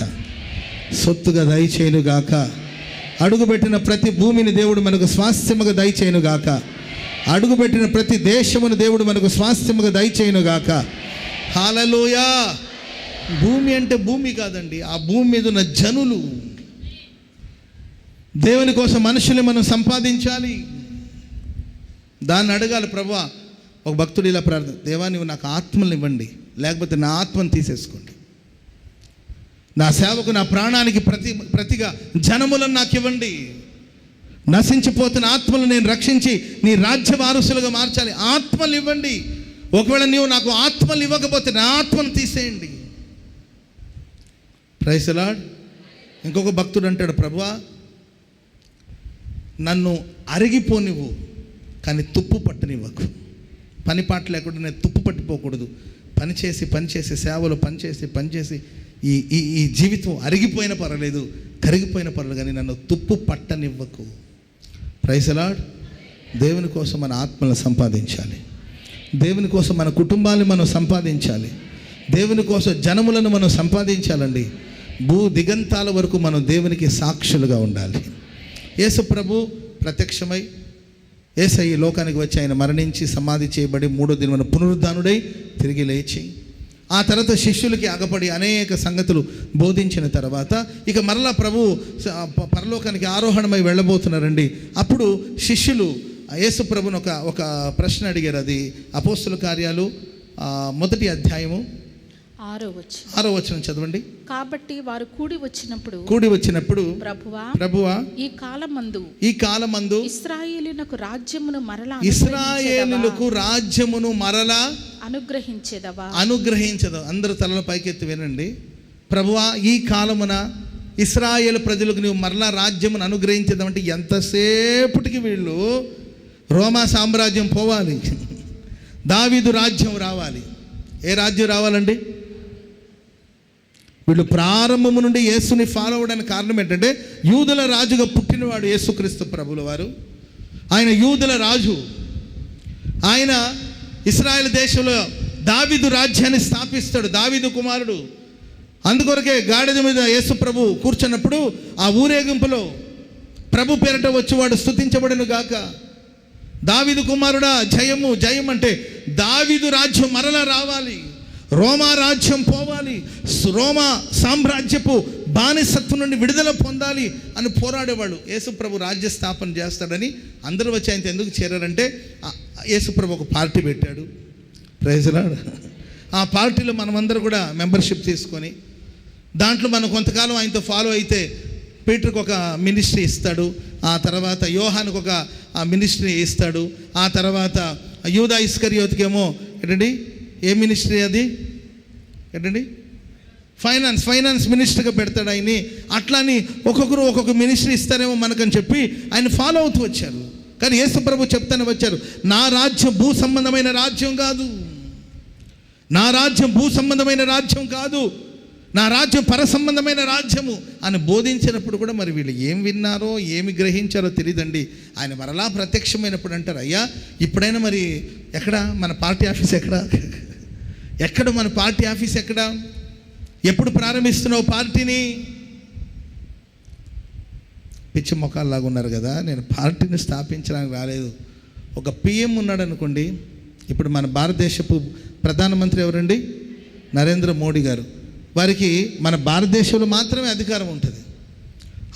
అడుగుపెట్టిన ప్రతి భూమిని దేవుడు మనకు స్వాస్థ్యముగా దయచేయునుగాక. అడుగుపెట్టిన ప్రతి దేశమును దేవుడు మనకు స్వాస్థ్యముగా దయచేయునుగాక. హల్లెలూయా. భూమి అంటే భూమి కాదండి, ఆ భూమి మీద ఉన్న జనులు. దేవుని కోసం మనుషుల్ని మనం సంపాదించాలి. దాన్ని అడగాలి. ప్రభువా, ఒక భక్తుడు ఇలా ప్రార్థన, దేవా నువ్వు నాకు ఆత్మల్ని ఇవ్వండి, లేకపోతే నా ఆత్మను తీసేసుకోండి. నా సేవకు, నా ప్రాణానికి ప్రతిగా జనములను నాకు ఇవ్వండి. నశించిపోతున్న ఆత్మలను నేను రక్షించి నీ రాజ్య వారసులుగా మార్చాలి. ఆత్మలు ఇవ్వండి. ఒకవేళ నీవు నాకు ఆత్మలు ఇవ్వకపోతే నా ఆత్మను తీసేయండి. Praise the lord. ఇంకొక భక్తుడు అంటాడు, ప్రభువా నన్ను అరిగిపోనివ్వు కానీ తుప్పు పట్టనివ్వకు. పని పాట లేకుండా నేను తుప్పు పట్టిపోకూడదు. పనిచేసి సేవలు పనిచేసి ఈ జీవితం అరిగిపోయిన పర్వాలేదు, కరిగిపోయిన పర్వాలేదు, కానీ నన్ను తుప్పు పట్టనివ్వకు. Praise the lord. దేవుని కోసం మన ఆత్మలను సంపాదించాలి. దేవుని కోసం మన కుటుంబాన్ని మనం సంపాదించాలి. దేవుని కోసం జనములను మనం సంపాదించాలండి. భూ దిగంతాల వరకు మనం దేవునికి సాక్షులుగా ఉండాలి. యేసు ప్రభు ప్రత్యక్షమై యేసయ్య లోకానికి వచ్చి ఆయన మరణించి సమాధి చేయబడి 3వ దినమున పునరుద్ధానుడై తిరిగి లేచి ఆ తర్వాత శిష్యులకి అగపడి అనేక సంగతులు బోధించిన తర్వాత ఇక మరలా ప్రభు పరలోకానికి ఆరోహణమై వెళ్ళబోతున్నారండి. అప్పుడు శిష్యులు యేసు ప్రభుని ఒక ప్రశ్న అడిగారు. అది అపోస్తుల కార్యాలు 1వ అధ్యాయము 6వ వచనం చదవండి. కాబట్టి వారు కూడి వచ్చినప్పుడు ప్రభువా ఈ కాలమందు ఇశ్రాయేలునకు రాజ్యమును మరలా అనుగ్రహించెదవా. అందరూ తలల పైకెత్తి వినండి. ప్రభువా ఈ కాలమున ఇశ్రాయేలు ప్రజలకు నువ్వు మరలా రాజ్యమును అనుగ్రహించేదామంటే ఎంతసేపటికి వీళ్ళు రోమా సామ్రాజ్యం పోవాలి. దావీదు రాజ్యం రావాలి. ఏ రాజ్యం రావాలండి? వీళ్ళు ప్రారంభము నుండి యేసుని ఫాలో అవ్వడానికి కారణం ఏంటంటే, యూదుల రాజుగా పుట్టినవాడు యేసుక్రీస్తు ప్రభుల వారు. ఆయన యూదుల రాజు. ఆయన ఇశ్రాయేలు దేశంలో దావీదు రాజ్యాన్ని స్థాపిస్తాడు. దావీదు కుమారుడు. అందుకొరకే గాడిద మీద యేసు ప్రభు కూర్చున్నప్పుడు ఆ ఊరేగింపులో ప్రభు పేరట వచ్చేవాడు స్తుతించబడును గాక. దావీదు కుమారుడా జయము జయం అంటే దావీదు రాజ్యం మరలా రావాలి, రోమా రాజ్యం పోవాలి, రోమా సామ్రాజ్యపు బానిసత్వం నుండి విడుదల పొందాలి అని పోరాడేవాళ్ళు. యేసుప్రభు రాజ్య స్థాపన చేస్తాడని అందరూ వచ్చి ఆయనతో ఎందుకు చేరారంటే, యేసుప్రభు ఒక పార్టీ పెట్టాడు. Praise lord. ఆ పార్టీలో మనమందరూ కూడా మెంబర్షిప్ తీసుకొని దాంట్లో మనం కొంతకాలం ఆయనతో ఫాలో అయితే పీటర్కి ఒక మినిస్ట్రీ ఇస్తాడు, ఆ తర్వాత యోహానికి ఒక మినిస్ట్రీ ఇస్తాడు, ఆ తర్వాత యూదా ఇస్కరియోతికేమో ఏంటండి ఏ మినిస్ట్రీ అది ఏంటండి ఫైనాన్స్ మినిస్టర్గా పెడతాడు ఆయన్ని. అట్లాని ఒక్కొక్కరు ఒక్కొక్క మినిస్ట్రీ ఇస్తారేమో మనకని చెప్పి ఆయన ఫాలో అవుతూ వచ్చారు. కానీ యేసు ప్రభు చెప్తానే వచ్చారు, నా రాజ్యం భూ సంబంధమైన రాజ్యం కాదు, నా రాజ్యం భూ సంబంధమైన రాజ్యం కాదు, నా రాజ్యం పర సంబంధమైన రాజ్యము అని బోధించినప్పుడు కూడా మరి వీళ్ళు ఏం విన్నారో ఏమి గ్రహించారో తెలియదండి. ఆయన మరలా ప్రత్యక్షమైనప్పుడు అంటారు, అయ్యా ఇప్పుడైనా మరి ఎక్కడ మన పార్టీ ఆఫీస్ ఎక్కడ మన పార్టీ ఆఫీస్ ఎక్కడ, ఎప్పుడు ప్రారంభిస్తున్నావు పార్టీని? పిచ్చి మొక్కల్లాగా ఉన్నారు కదా. నేను పార్టీని స్థాపించడానికి రాలేదు. ఒక పిఎం ఉన్నాడు అనుకోండి. ఇప్పుడు మన భారతదేశపు ప్రధానమంత్రి ఎవరండి? నరేంద్ర మోడీ గారు. వారికి మన భారతదేశంలో మాత్రమే అధికారం ఉంటుంది.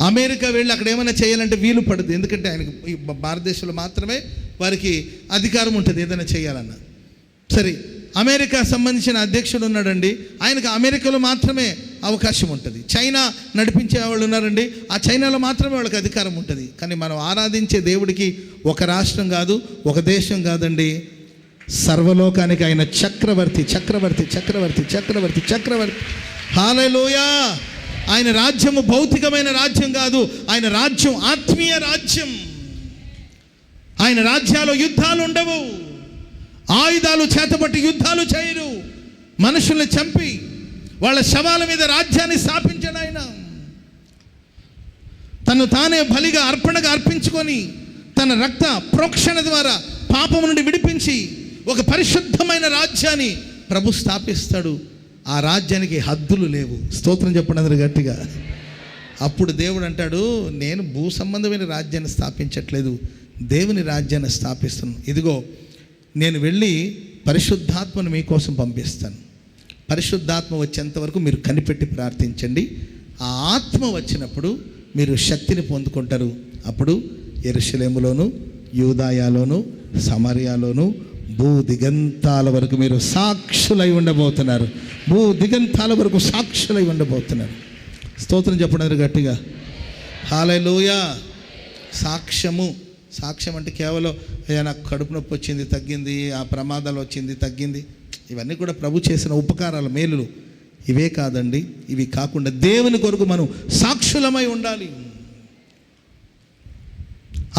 అమెరికా వెళ్ళి అక్కడ ఏమైనా చేయాలంటే వీలు పడదు. ఎందుకంటే ఆయనకి ఈ భారతదేశంలో మాత్రమే వారికి అధికారం ఉంటుంది ఏదైనా చేయాలన్నా. సరే, అమెరికా సంబంధించిన అధ్యక్షుడు ఉన్నాడండి, ఆయనకు అమెరికాలో మాత్రమే అవకాశం ఉంటుంది. చైనా నడిపించే వాళ్ళు ఉన్నారండి, ఆ చైనాలో మాత్రమే వాళ్ళకి అధికారం ఉంటుంది. కానీ మనం ఆరాధించే దేవుడికి ఒక రాష్ట్రం కాదు, ఒక దేశం కాదండి, సర్వలోకానికి ఆయన చక్రవర్తి చక్రవర్తి చక్రవర్తి చక్రవర్తి చక్రవర్తి. హల్లెలూయా. ఆయన రాజ్యము భౌతికమైన రాజ్యం కాదు, ఆయన రాజ్యం ఆత్మీయ రాజ్యం. ఆయన రాజ్యాల్లో యుద్ధాలు ఉండవు, ఆయుధాలు చేతబట్టి యుద్ధాలు చేయరు, మనుషుల్ని చంపి వాళ్ళ శవాల మీద రాజ్యాన్ని స్థాపించాడు. ఆయన తను తానే బలిగా అర్పణగా అర్పించుకొని తన రక్త ప్రోక్షణ ద్వారా పాపం నుండి విడిపించి ఒక పరిశుద్ధమైన రాజ్యాన్ని ప్రభు స్థాపిస్తాడు. ఆ రాజ్యానికి హద్దులు లేవు. స్తోత్రం చెప్పండి అందరూ గట్టిగా. అప్పుడు దేవుడు అంటాడు, నేను భూ సంబంధమైన రాజ్యాన్ని స్థాపించట్లేదు, దేవుని రాజ్యాన్ని స్థాపిస్తున్నాను. ఇదిగో నేను వెళ్ళి పరిశుద్ధాత్మను మీకోసం పంపిస్తాను. పరిశుద్ధాత్మ వచ్చేంత వరకు మీరు కనిపెట్టి ప్రార్థించండి. ఆ ఆత్మ వచ్చినప్పుడు మీరు శక్తిని పొందుకుంటారు. అప్పుడు యెరూషలేములోను, యూదాయాలోను, సమరయాలోను భూ దిగంతాల వరకు మీరు సాక్షులై ఉండబోతున్నారు. భూ దిగంతాల వరకు సాక్షులై ఉండబోతున్నారు. స్తోత్రం చెప్పండి గట్టిగా. హల్లెలూయా. సాక్ష్యం అంటే కేవలం అయ్యా నాకు కడుపు నొప్పి వచ్చింది తగ్గింది, ఆ ప్రమాదాలు వచ్చింది తగ్గింది, ఇవన్నీ కూడా ప్రభు చేసిన ఉపకారాలు మేలులు. ఇవే కాదండి. ఇవి కాకుండా దేవుని కొరకు మనం సాక్షులమై ఉండాలి.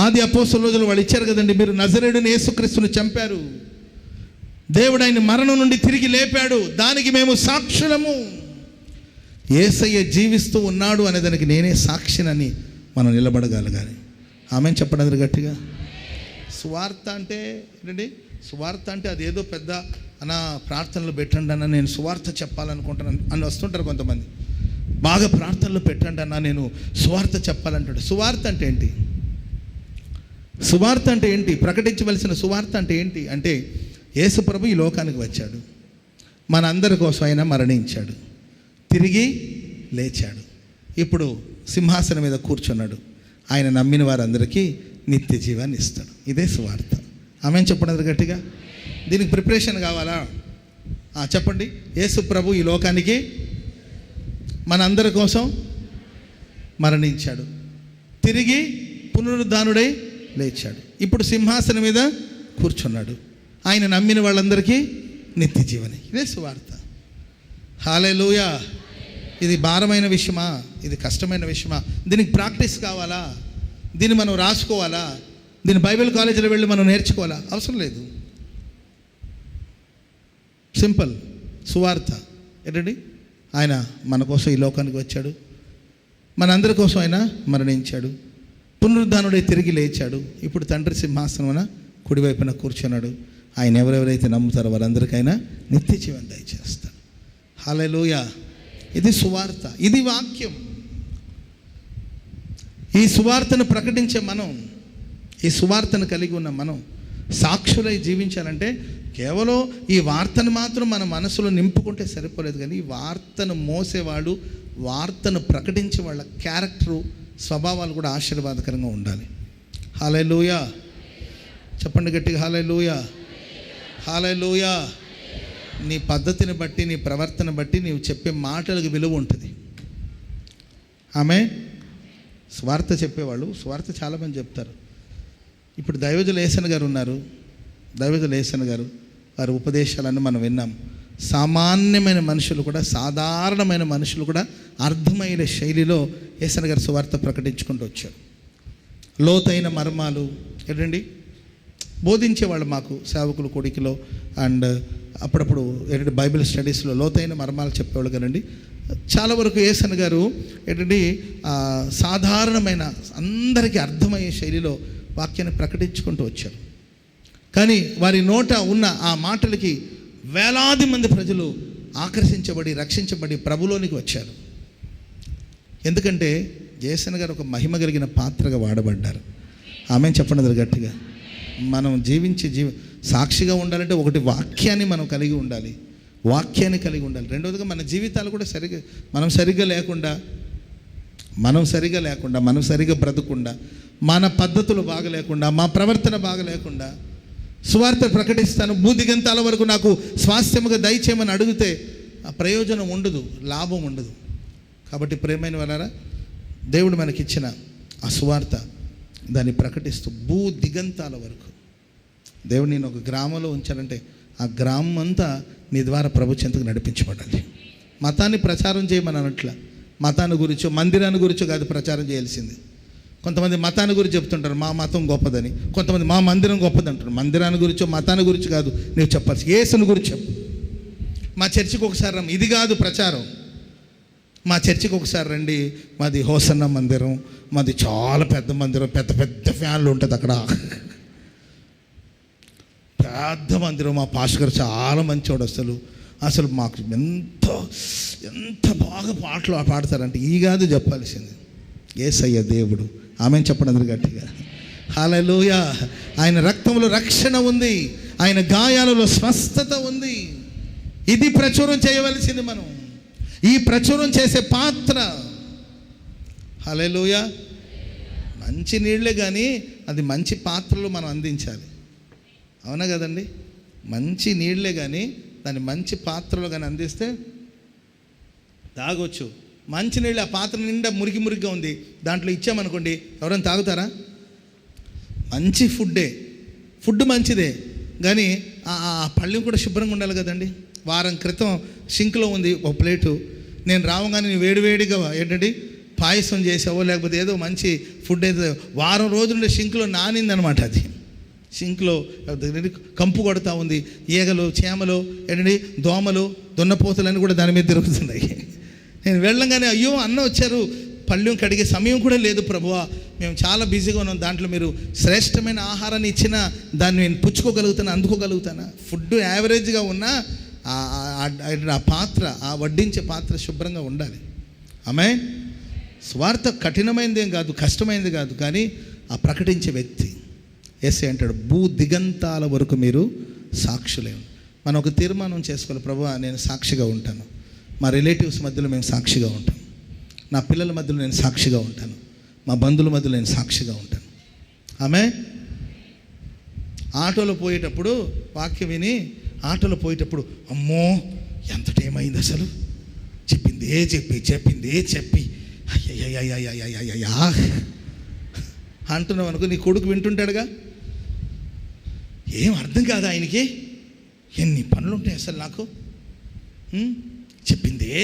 ఆది అపోస్తలుల రోజులు వాళ్ళు ఇచ్చారు కదండి, మీరు నజరేయుడైన యేసుక్రీస్తును చంపారు, దేవుడు ఆయన మరణం నుండి తిరిగి లేపాడు, దానికి మేము సాక్షులము. యేసయ్య జీవిస్తూ ఉన్నాడు అనేదానికి నేనే సాక్షినని మనం నిలబడగలగాలి. ఆమెను చెప్పడం గట్టిగా. సువార్త అంటే ఏంటండి? సువార్త అంటే అదేదో పెద్ద అన్న ప్రార్థనలు పెట్టండి అన్న, నేను సువార్త చెప్పాలనుకుంటున్నాను అని వస్తుంటారు కొంతమంది. బాగా ప్రార్థనలు పెట్టండి అన్న, నేను సువార్త చెప్పాలంటాడు. సువార్త అంటే ఏంటి? సువార్త అంటే ఏంటి? ప్రకటించవలసిన సువార్త అంటే ఏంటి అంటే, యేసు ప్రభు ఈ లోకానికి వచ్చాడు, మనందరి కోసం ఆయన మరణించాడు, తిరిగి లేచాడు, ఇప్పుడు సింహాసనం మీద కూర్చున్నాడు, ఆయన నమ్మిన వారందరికీ నిత్య జీవాన్ని ఇస్తాడు. ఇదే సువార్త. ఆమెను చెప్పండి గట్టిగా. దీనికి ప్రిపరేషన్ కావాలా? చెప్పండి. యేసు ప్రభు ఈ లోకానికి మనందరి కోసం మరణించాడు, తిరిగి పునరుద్ధానుడై లేచాడు, ఇప్పుడు సింహాసనం మీద కూర్చున్నాడు, ఆయన నమ్మిన వాళ్ళందరికీ నిత్య జీవని. ఇదే సువార్త. హల్లెలూయా. ఇది భారమైన విషయమా? ఇది కష్టమైన విషయమా? దీనికి ప్రాక్టీస్ కావాలా? దీన్ని మనం రాసుకోవాలా? దీన్ని బైబిల్ కాలేజీలో వెళ్ళి మనం నేర్చుకోవాలా? అవసరం లేదు. సింపుల్. సువార్త ఏంటండి? ఆయన మన కోసం ఈ లోకానికి వచ్చాడు, మనందరి కోసం ఆయన మరణించాడు, పునరుద్ధానుడై తిరిగి లేచాడు, ఇప్పుడు తండ్రి సింహాసనమున కుడివైపున కూర్చున్నాడు. ఆయన ఎవరెవరైతే నమ్ముతారో వారందరికైనా నిత్య జీవం దయచేస్తాడు. హల్లెలూయా. ఇది సువార్త, ఇది వాక్యం. ఈ సువార్తను ప్రకటించే మనం, ఈ సువార్తను కలిగి ఉన్న మనం సాక్షులై జీవించాలంటే కేవలం ఈ వార్తను మాత్రం మన మనసులో నింపుకుంటే సరిపోలేదు, కానీ ఈ వార్తను మోసేవాడు, వార్తను ప్రకటించే వాళ్ళ క్యారెక్టరు, స్వభావాలు కూడా ఆశీర్వాదకరంగా ఉండాలి. హల్లెలూయా. చెప్పండి గట్టిగా, హల్లెలూయా. హల్లెలూయా. నీ పద్ధతిని బట్టి, నీ ప్రవర్తన బట్టి నీవు చెప్పే మాటలకు విలువ ఉంటుంది. ఆమె స్వార్థ చెప్పేవాళ్ళు, స్వార్థ చాలామంది చెప్తారు. ఇప్పుడు దైవజులు ఏసన్ గారు ఉన్నారు, దైవజులు ఏసన్ గారు వారి ఉపదేశాలన్నీ మనం విన్నాం. సామాన్యమైన మనుషులు కూడా, సాధారణమైన మనుషులు కూడా అర్థమయ్యే శైలిలో ఏసన్ గారు సువార్త ప్రకటించుకుంటూ వచ్చారు. లోతైన మర్మాలు ఏంటండి బోధించేవాళ్ళు మాకు సేవకులు కొడికిలో, అండ్ అప్పుడప్పుడు ఏంటంటే బైబిల్ స్టడీస్లో లోతైన మర్మాలు చెప్పేవాళ్ళు కదండి. చాలా వరకు ఏసన్ గారు ఏంటంటే సాధారణమైన అందరికీ అర్థమయ్యే శైలిలో వాక్యాన్ని ప్రకటించుకుంటూ వచ్చారు. కానీ వారి నోట ఉన్న ఆ మాటలకి వేలాది మంది ప్రజలు ఆకర్షించబడి, రక్షించబడి ప్రభులోనికి వచ్చారు. ఎందుకంటే జేసన్ గారు ఒక మహిమ కలిగిన పాత్రగా వాడబడ్డారు. ఆమె చెప్పండి గట్టిగా. మనం సాక్షిగా ఉండాలంటే ఒకటి వాక్యాన్ని మనం కలిగి ఉండాలి, వాక్యాన్ని కలిగి ఉండాలి. రెండవదిగా మన జీవితాలు కూడా మనం సరిగ్గా లేకుండా, మనం సరిగ్గా బ్రతకుండా, మన పద్ధతులు బాగలేకుండా, మా ప్రవర్తన బాగలేకుండా సువార్త ప్రకటిస్తాను, భూదిగంతాల వరకు నాకు స్వాస్థ్యముగా దయచేయమని అడిగితే ఆ ప్రయోజనం ఉండదు, లాభం ఉండదు. కాబట్టి ప్రియమైన వారారా, దేవుడు మనకిచ్చిన ఆ సువార్త దాన్ని ప్రకటిస్తూ భూదిగంతాల వరకు దేవుడు నేను ఒక గ్రామంలో ఉంచాలంటే ఆ గ్రామం అంతా నీ ద్వారా ప్రభు చెంతకు నడిపించబడాలి. మతాన్ని ప్రచారం చేయమని అనట్ల, మతాన్ని గురించో మందిరాన్ని గురించో కాదు ప్రచారం చేయాల్సింది. కొంతమంది మతాన్ని గురించి చెప్తుంటారు, మా మతం గొప్పదని. కొంతమంది మా మందిరం గొప్పది అంటారు. మందిరాన్ని గురించో మతాన్ని గురించి కాదు నువ్వు చెప్పాల్సి, యేసుని గురించి చెప్పు. మా చర్చికి ఒకసారి రండి, ఇది కాదు ప్రచారం. మా చర్చికి ఒకసారి రండి, మాది హోసన్న మందిరం, మాది చాలా పెద్ద మందిరం, పెద్ద పెద్ద ఫ్యాన్లు ఉంటుంది అక్కడ, పెద్ద మందిరం, మా పాస్టర్ గారు చాలా మంచివాడు, అసలు మాకు ఎంత బాగా పాటలు పాడతారంటే ఈ కాదు చెప్పాల్సింది. యేసయ్య దేవుడు. ఆమెను చెప్పండి అందరూ గట్టిగా. హల్లెలూయా. ఆయన రక్తంలో రక్షణ ఉంది, ఆయన గాయాలలో స్వస్థత ఉంది. ఇది ప్రచురం చేయవలసింది మనం, ఈ ప్రచురం చేసే పాత్ర. హల్లెలూయా. మంచి నీళ్ళే కానీ అది మంచి పాత్రలో మనం అందించాలి. అవునా కదండి? మంచి నీళ్ళే కానీ దాన్ని మంచి పాత్రలో కానీ అందిస్తే తాగొచ్చు. మంచి నీళ్ళు ఆ పాత్ర నిండా మురికిగా ఉంది, దాంట్లో ఇచ్చామనుకోండి ఎవరైనా తాగుతారా? మంచి ఫుడ్ మంచిదే, కానీ ఆ పళ్ళెం కూడా శుభ్రంగా ఉండాలి కదండి. వారం క్రితం సింక్లో ఉంది ఒక ప్లేటు, నేను రావగానే నేను వేడివేడిగా ఏంటంటే పాయసం చేసావో లేకపోతే ఏదో మంచి ఫుడ్ అయితే వారం రోజులుండే సింక్లో నానిందనమాట. అది సింక్లో కంపు కొడతా ఉంది, ఈగలు, చేమలు, ఏంటండి దోమలు, దున్నపోతలు కూడా దాని మీద తిరుగుతున్నాయి. నేను వెళ్ళంగానే అయ్యో అన్న వచ్చారు, పళ్ళెం కడిగే సమయం కూడా లేదు ప్రభువా, మేము చాలా బిజీగా ఉన్నాం, దాంట్లో మీరు శ్రేష్టమైన ఆహారాన్ని ఇచ్చినా దాన్ని నేను పుచ్చుకోగలుగుతాను, అందుకోగలుగుతానా? ఫుడ్ యావరేజ్గా ఉన్నా ఆ పాత్ర, ఆ వడ్డించే పాత్ర శుభ్రంగా ఉండాలి. ఆమె స్వార్థ కఠినమైనదేం కాదు, కష్టమైనది కాదు, కానీ ఆ ప్రకటించే వ్యక్తి యేసే అంటాడు భూ దిగంతాల వరకు మీరు సాక్షులే. మనం ఒక తీర్మానం చేసుకోవాలి, ప్రభువా నేను సాక్షిగా ఉంటాను, మా రిలేటివ్స్ మధ్యలో మేము సాక్షిగా ఉంటాం, నా పిల్లల మధ్యలో నేను సాక్షిగా ఉంటాను, మా బంధువుల మధ్యలో నేను సాక్షిగా ఉంటాను. ఆమె ఆటోలో పోయేటప్పుడు వాక్యం విని ఆటోలో పోయేటప్పుడు అమ్మో ఎంత టైం అయింది అసలు, చెప్పిందే చెప్పి అయ్యయ్యా అంటున్నావు అనుకో, నీ కొడుకు వింటుంటాడుగా, ఏం అర్థం కాదు ఆయనకి, ఎన్ని పనులు ఉంటాయి అసలు నాకు, చెప్పిందే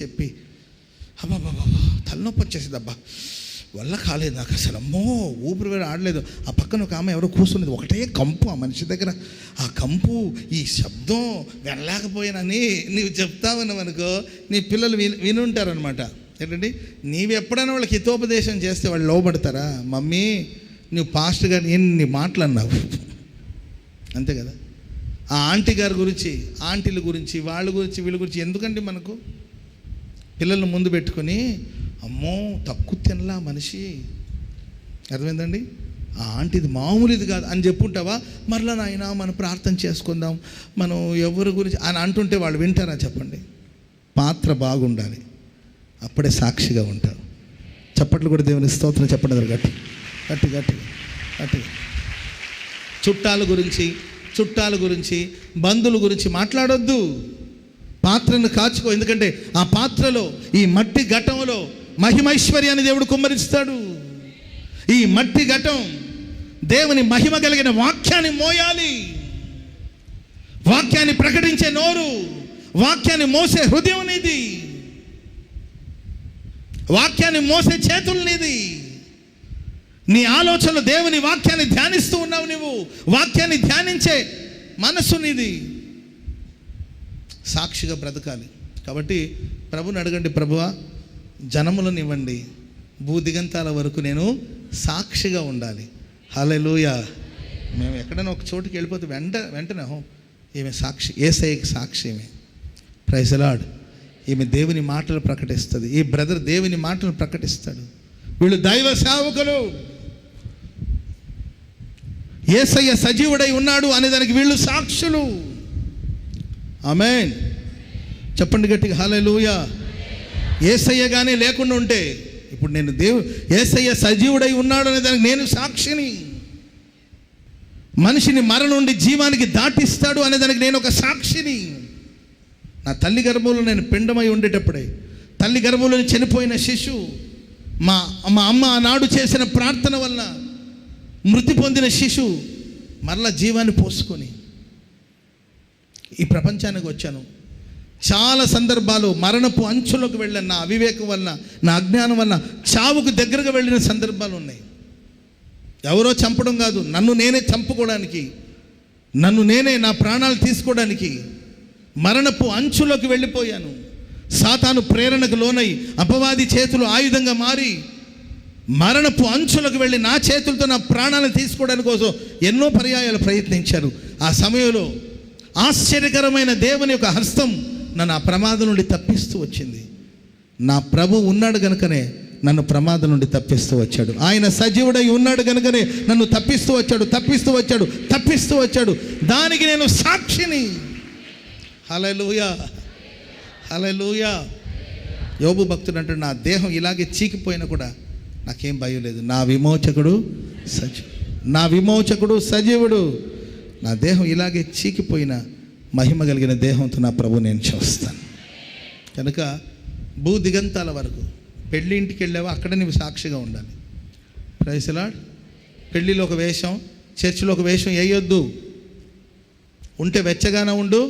చెప్పి అబ్బాబాబా తలనొప్పి వచ్చేసింది, అబ్బా వల్ల కాలేదు నాకు అసలు. అమ్మో, ఊపిరి వేరే ఆడలేదు. ఆ పక్కన ఒక ఆమె ఎవరో కూర్చున్నది, ఒకటే కంపు ఆ మనిషి దగ్గర. ఆ కంపు, ఈ శబ్దం వెళ్ళలేకపోయానని నీవు చెప్తావన్నావనుకో, నీ పిల్లలు వినుంటారనమాట. ఏంటండి, నీవు ఎప్పుడైనా వాళ్ళకి హితోపదేశం చేస్తే వాళ్ళు లోబడతారా? మమ్మీ, నువ్వు పాస్టర్ గారిని ఎన్ని మాటలు అన్నావు, అంతే కదా. ఆ ఆంటీ గారి గురించి, ఆంటీల గురించి, వాళ్ళ గురించి, వీళ్ళ గురించి ఎందుకండి మనకు? పిల్లలను ముందు పెట్టుకొని అమ్మో తక్కువ తినలా మనిషి, అర్థమైందండి, ఆ ఆంటీది మామూలుది కాదు అని చెప్పుంటావా? మరలా నాయన మనం ప్రార్థన చేసుకుందాం, మనం ఎవరి గురించి అని అంటుంటే వాళ్ళు వింటారా చెప్పండి? పాత్ర బాగుండాలి, అప్పుడే సాక్షిగా ఉంటారు. చప్పట్లు కూడా దేవుని స్తోత్రం చెప్పండి గట్టి గట్టి గట్టి గట్టి. చుట్టాల గురించి బంధువుల గురించి మాట్లాడొద్దు. పాత్రను కాచుకో. ఎందుకంటే ఆ పాత్రలో, ఈ మట్టి ఘటంలో మహిమైశ్వర్యాన్ని దేవుడు కుమ్మరిస్తాడు. ఈ మట్టి ఘటం దేవుని మహిమ కలిగిన వాక్యాన్ని మోయాలి. వాక్యాన్ని ప్రకటించే నోరు, వాక్యాన్ని మోసే హృదయం నీది, వాక్యాన్ని మోసే చేతులు నీది. నీ ఆలోచనలు దేవుని వాక్యాన్ని ధ్యానిస్తూ ఉన్నావు, నువ్వు వాక్యాన్ని ధ్యానించే మనస్సు నీది. సాక్షిగా బ్రతకాలి. కాబట్టి ప్రభుని అడగండి, ప్రభువా జనములను ఇవ్వండి, భూదిగంతాల వరకు నేను సాక్షిగా ఉండాలి. హల్లెలూయా. మేము ఎక్కడైనా ఒక చోటుకి వెళ్ళిపోతే వెంటనే ఈమె సాక్షి, యేసయ్యకి సాక్షి ఈమె. Praise the lord. ఈమె దేవుని మాటలు ప్రకటిస్తుంది, ఈ బ్రదర్ దేవుని మాటలు ప్రకటిస్తాడు. వీళ్ళు దైవ సేవకులు. యేసయ్య సజీవుడై ఉన్నాడు అనేదానికి వీళ్ళు సాక్షులు. ఆమేన్. చెప్పండి గట్టిగా హల్లెలూయా. యేసయ్య కానీ లేకుండా ఉంటే, ఇప్పుడు నేను యేసయ్య సజీవుడై ఉన్నాడు అనే దానికి నేను సాక్షిని. మనిషిని మరణం నుండి జీవానికి దాటిస్తాడు అనేదానికి నేను ఒక సాక్షిని. నా తల్లి గర్భంలో నేను పిండమై ఉండేటప్పుడే, తల్లి గర్భంలో చనిపోయిన శిశువు, మా అమ్మ ఆనాడు చేసిన ప్రార్థన వల్ల మృతి పొందిన శిశువు మరలా జీవాన్ని పోసుకొని ఈ ప్రపంచానికి వచ్చాను. చాలా సందర్భాలు మరణపు అంచులకు వెళ్ళిన నా అవివేకం వల్ల, నా అజ్ఞానం వల్ల చావుకు దగ్గరగా వెళ్ళిన సందర్భాలు ఉన్నాయి. ఎవరో చంపడం కాదు, నన్ను నేనే చంపుకోవడానికి, నన్ను నేనే నా ప్రాణాలు తీసుకోవడానికి మరణపు అంచులోకి వెళ్ళిపోయాను. సాతాను ప్రేరణకు లోనై అపవాది చేతులు ఆయుధంగా మారి మరణపు అంచులకు వెళ్ళి నా చేతులతో నా ప్రాణాలను తీసుకోవడానికి కోసం ఎన్నో పర్యాయాలు ప్రయత్నించారు. ఆ సమయంలో ఆశ్చర్యకరమైన దేవుని యొక్క హస్తం నన్ను ఆ ప్రమాదం నుండి తప్పిస్తూ వచ్చింది. నా ప్రభు ఉన్నాడు కనుకనే నన్ను ప్రమాదం నుండి తప్పిస్తూ వచ్చాడు. ఆయన సజీవుడై ఉన్నాడు కనుకనే నన్ను తప్పిస్తూ వచ్చాడు. దానికి నేను సాక్షిని. హల్లెలూయా, హల్లెలూయా. యోబు భక్తుడు అంటాడు, నా దేహం ఇలాగే చీకిపోయినా కూడా నాకేం భయం లేదు, నా విమోచకుడు సజీవుడు. నా దేహం ఇలాగే చీకిపోయిన మహిమ కలిగిన దేహంతో నా ప్రభు నేను చూస్తాను. కనుక భూ దిగంతాల వరకు, పెళ్ళి ఇంటికి వెళ్ళావా అక్కడ నువ్వు సాక్షిగా ఉండాలి. Praise the lord. పెళ్ళిలో ఒక వేషం, చర్చిలో ఒక వేషం వేయొద్దు. ఉంటే వెచ్చగానే ఉండు,